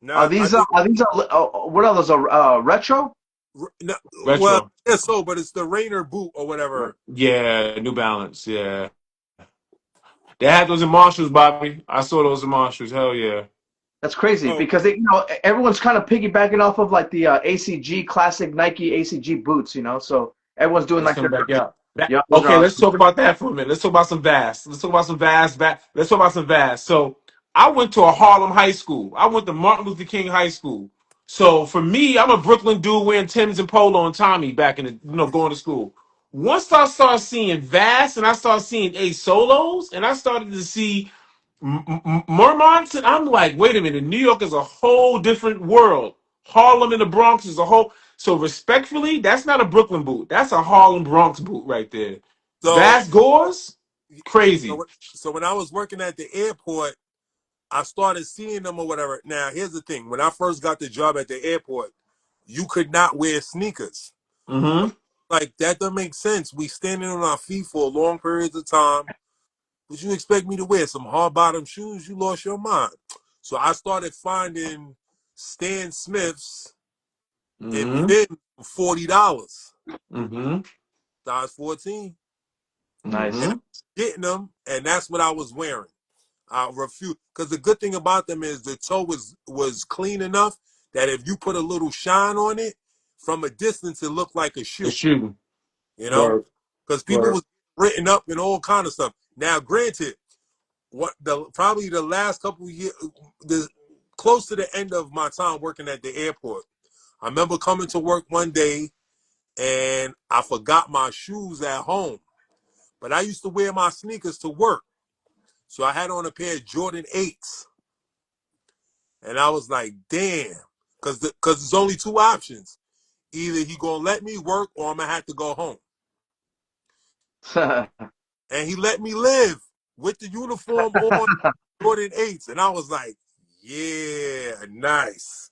Nah, I think Are these what are those? Retro? no, well, retro. yeah. So, but it's the Rainer boot or whatever. Yeah, New Balance. Yeah, they had those in Marshalls, Bobby. I saw those in Marshalls. Hell yeah. That's crazy Oh, because everyone's kind of piggybacking off of like the ACG classic Nike ACG boots, So everyone's doing Let's like come their. back out. Yeah, those are Okay, let's awesome. talk about that for a minute. Let's talk about some Vast. Let's talk about some Vast. Let's talk about some Vast. So I went to a Harlem high school. I went to Martin Luther King High School. So for me, I'm a Brooklyn dude wearing Timbs and Polo and Tommy back in the going to school. Once I started seeing Vast and I started seeing A Solos and I started to see Mermonts, and I'm like, wait a minute, New York is a whole different world. Harlem and the Bronx is a whole. So respectfully, that's not a Brooklyn boot. That's a Harlem Bronx boot right there. so Vast Gores, so crazy. so when I was working at the airport, I started seeing them or whatever. Now, here's the thing: when I first got the job at the airport, you could not wear sneakers. Mm-hmm. Like that doesn't make sense. We standing on our feet for long periods of time. Would you expect me to wear some hard bottom shoes? You lost your mind. So I started finding Stan Smiths in Mm-hmm. men for $40, Mm-hmm. size 14, and Nice. Mm-hmm. I'm getting them, and that's what I was wearing. I refuse because the good thing about them is the toe was clean enough that if you put a little shine on it from a distance, it looked like a The shoe. shooting. You know, Word. because people Word. was written up and all kind of stuff. Now, granted, probably the last couple of years, the close to the end of my time working at the airport, I remember coming to work one day and I forgot my shoes at home. But I used to wear my sneakers to work. So I had on a pair of Jordan 8s. And I was like, damn. Cause there's only two options. Either he gonna let me work or I'm gonna have to go home. And he let me live with the uniform on, Jordan 8s. And I was like, yeah, nice.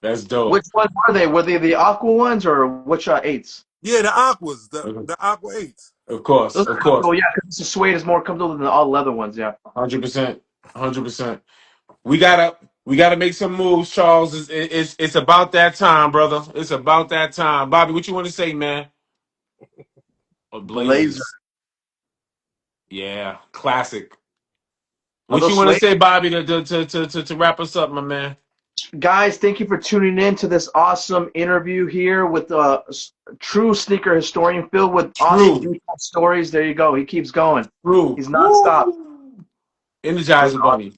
That's dope. Which ones were they? Were they the Aqua ones or which eights? Yeah, the Aquas, Mhm. the Aqua 8s. Of course, Those of are course. comfortable, yeah, because the suede is more comfortable than the all leather ones, yeah. 100%. 100%. We gotta make some moves, Charles. It's about that time, brother. It's about that time. Bobby, what you want to say, man? Oh, Blazer. Blazers. Yeah, classic. Are What you those want to suede? say, Bobby, to wrap us up, my man? Guys, thank you for tuning in to this awesome interview here with a true sneaker historian filled with awesome True. detailed stories. There you go. He keeps going. True. He's nonstop. Woo! It was Energizer awesome. Bunny.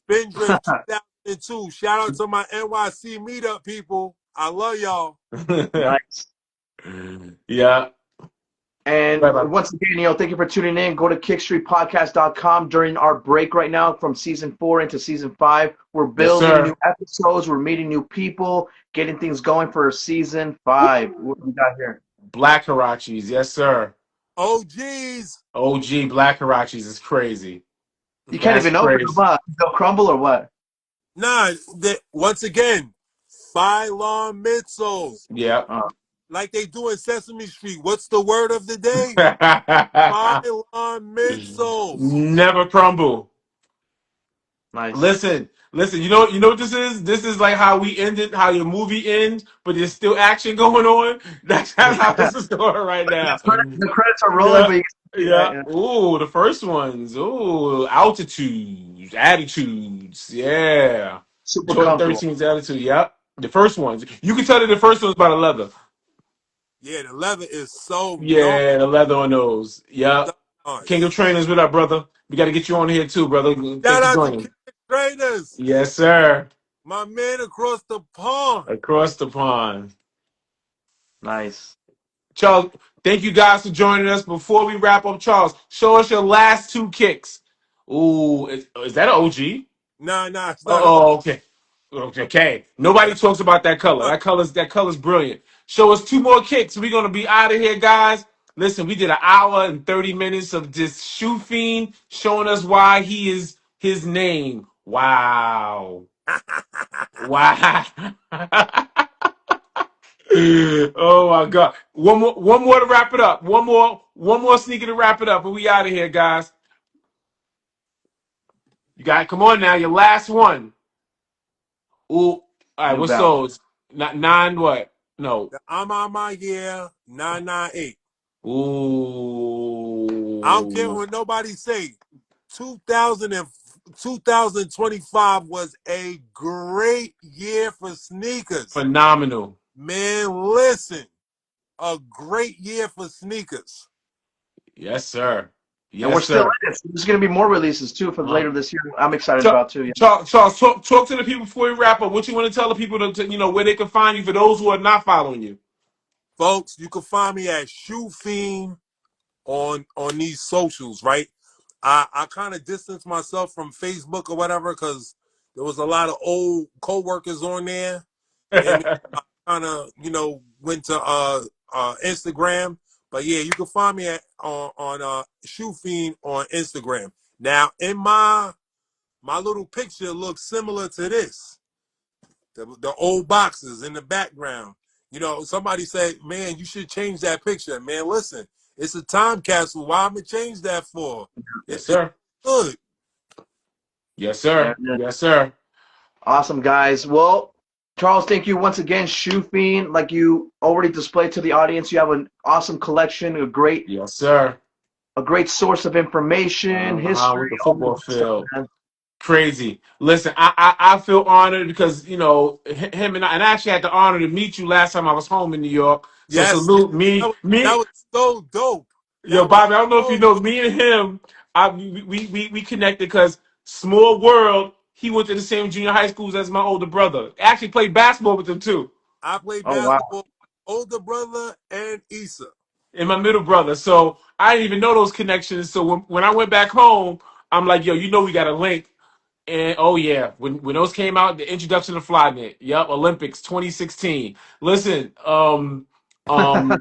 Spindrift 2002. Shout out to my NYC meetup people. I love y'all. Nice. Yeah. And Bye bye. once again, thank you for tuning in. Go to kickstreetpodcast.com during our break right now from season 4 into season 5. We're Yes, building new sir. episodes. We're meeting new people, getting things going for season 5. What do we got here? Black Hirachis. Yes, sir. OGs. OG Black Hirachis is crazy. You can't That's even open them crazy. up. They'll crumble or what? Nah, once again, Phylon midsoles. Yeah. Oh, Like they do in Sesame Street. What's the word of the day? Phylon midsoles. Never crumble. nice. Listen. You know what this is? This is like how we ended, how your movie ends, but there's still action going on. That's how Yeah. this is going right now. The credits are rolling, Yeah, but you can see that. yeah. Yeah. Ooh, the first ones. Ooh, altitudes, attitudes. Yeah. Super Jordan comfortable. 13's attitude. Yep. The first ones. You can tell that the first one's by the leather. Yeah, the leather is so Yeah, the leather on those. Yep. King of nice. Trainers, what up, brother? We got to get you on here too, brother. Thanks Shout for out to joining. King Trainers. Yes, sir. My man across the pond. Across the pond. Nice. Charles, thank you guys for joining us. Before we wrap up, Charles, show us your last two kicks. Ooh, is that an OG? Nah, it's not a Oh, okay. Okay. Nobody talks about that color. That color's brilliant. Show us two more kicks. We're gonna be out of here, guys. Listen, we did an hour and 30 minutes of this Shoepheene showing us why he is his name. Wow. Wow. Oh my God. One more to wrap it up. One more sneaker to wrap it up, and we out of here, guys. You got come on now, your last one. Ooh, all right, New what's Balance. those? Not nine what? No. the I'm on my year 998. I don't care Ooh. what nobody say. 2000 and 2025 was a great year for sneakers. Phenomenal. Man, listen, a great year for sneakers. Yes, sir. And we're Yes, still sir. in it. So there's going to be more releases too for Uh, later this year. I'm excited Charles, about too. Yeah. Charles, talk to the people before we wrap up. What you want to tell the people where they can find you for those who are not following you. Folks, you can find me at Shoepheene on these socials, right? I kind of distanced myself from Facebook or whatever because there was a lot of old co-workers on there. And I kind of, went to Instagram. But yeah, you can find me on Shoepheene on Instagram. Now, in my little picture looks similar to this. The old boxes in the background. Somebody say, man, you should change that picture. Man, listen, it's a time capsule. Why am I change that for? Yes, It's sir. good. Yes, There sir. it is. Yes, sir. Awesome, guys. Well, Charles, thank you once again. Shoe Fiend, like you already displayed to the audience, you have an awesome collection, Yes, sir. a great source of information, With history, the all the football good stuff, field. man. Crazy. Listen, I feel honored because him and I actually had the honor to meet you last time I was home in New York. So Yes, salute that me, was, that was so dope. yo, That was Bobby. I don't know if you so know dope. me and him. We connected because small world. He went to the same junior high schools as my older brother. Actually played basketball with him too. I played Oh, wow. basketball, older brother and Issa. And my middle brother. So I didn't even know those connections. So when I went back home, I'm like, yo, we got a link. And oh yeah, when those came out, the introduction of Flynet. Yep, Olympics 2016. Listen,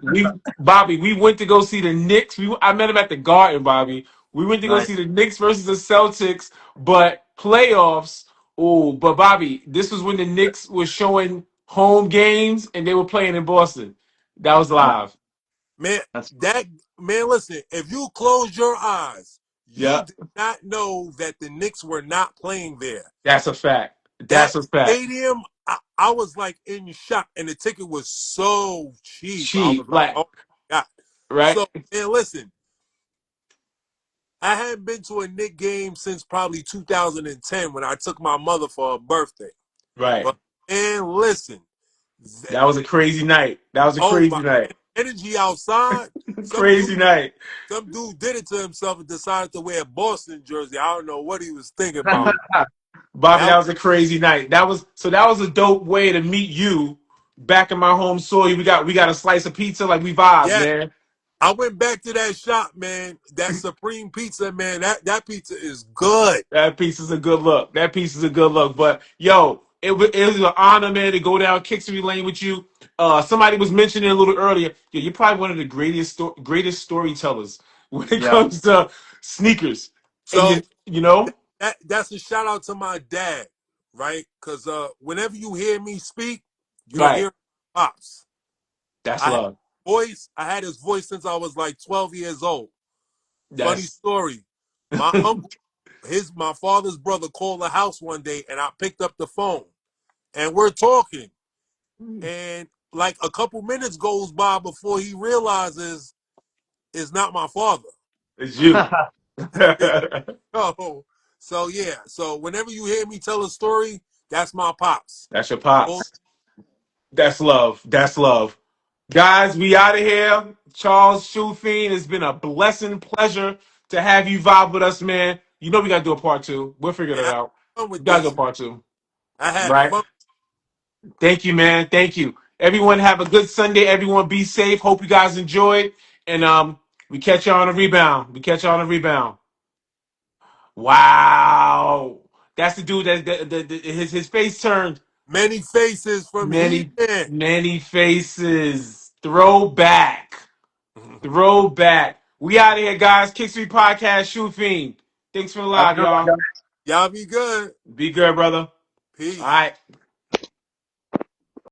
we Bobby, we went to go see the Knicks. I met him at the Garden, Bobby. We went to go see Nice. the Knicks versus the Celtics, but playoffs. Oh, but Bobby, this was when the Knicks was showing home games and they were playing in Boston. That was Nice. live. Man, That's that man, listen, if you close your eyes, you Yep, did not know that the Knicks were not playing there. that's a fact. That That's a fact. stadium, I was like in shock, and the ticket was so cheap. I was Cheap, like, like oh my God. right, So, man, listen, I hadn't been to a Knick game since probably 2010 when I took my mother for her birthday. right. But man, listen, th- That was a crazy night. That was a oh crazy my night. energy outside. Some dude Crazy night. Some dude did it to himself and decided to wear a Boston jersey. I don't know what he was thinking about. Bobby, That that was a crazy night. That was a dope way to meet you back in my home soil. We got a slice of pizza, like we vibe, yeah, man. I went back to that shop, man. That Supreme Pizza, man. That pizza is good. That piece is a good look. That piece is a good look. But yo, it was an honor, man, to go down Kickstory Lane with you. Somebody was mentioning a little earlier. You're probably one of the greatest storytellers when it yeah. comes to sneakers. And So you know, that's a shout out to my dad, right? Because whenever you hear me speak, you'll right? hear pops. That's I had love. voice. I had his voice since I was like 12 years old. Funny That's story. My uncle, my father's brother called the house one day, and I picked up the phone, and we're talking. And like a couple minutes goes by before he realizes it's not my father. it's you. so, so yeah. So whenever you hear me tell a story, that's my pops. That's your Oh, pops. That's love. That's love. Guys, we out of here. Charles Shoepheene, it's been a blessing, pleasure to have you vibe with us, man. You know we gotta do a part two. We'll figure man, that I had out. fun We with gotta do a this. part two. I had Right? fun. Thank you, man. Thank you. Everyone have a good Sunday. Everyone be safe. Hope you guys enjoyed. And we catch you on a rebound. We catch you on a rebound. Wow. That's the dude his face turned. Many faces from Many, He-Man. many faces. Throwback. Throwback. We out of here, guys. Kickstreet Podcast, Shoepheene. Thanks for the Have a live, good one, y'all. guys. Y'all be good. Be good, brother. All Peace. right.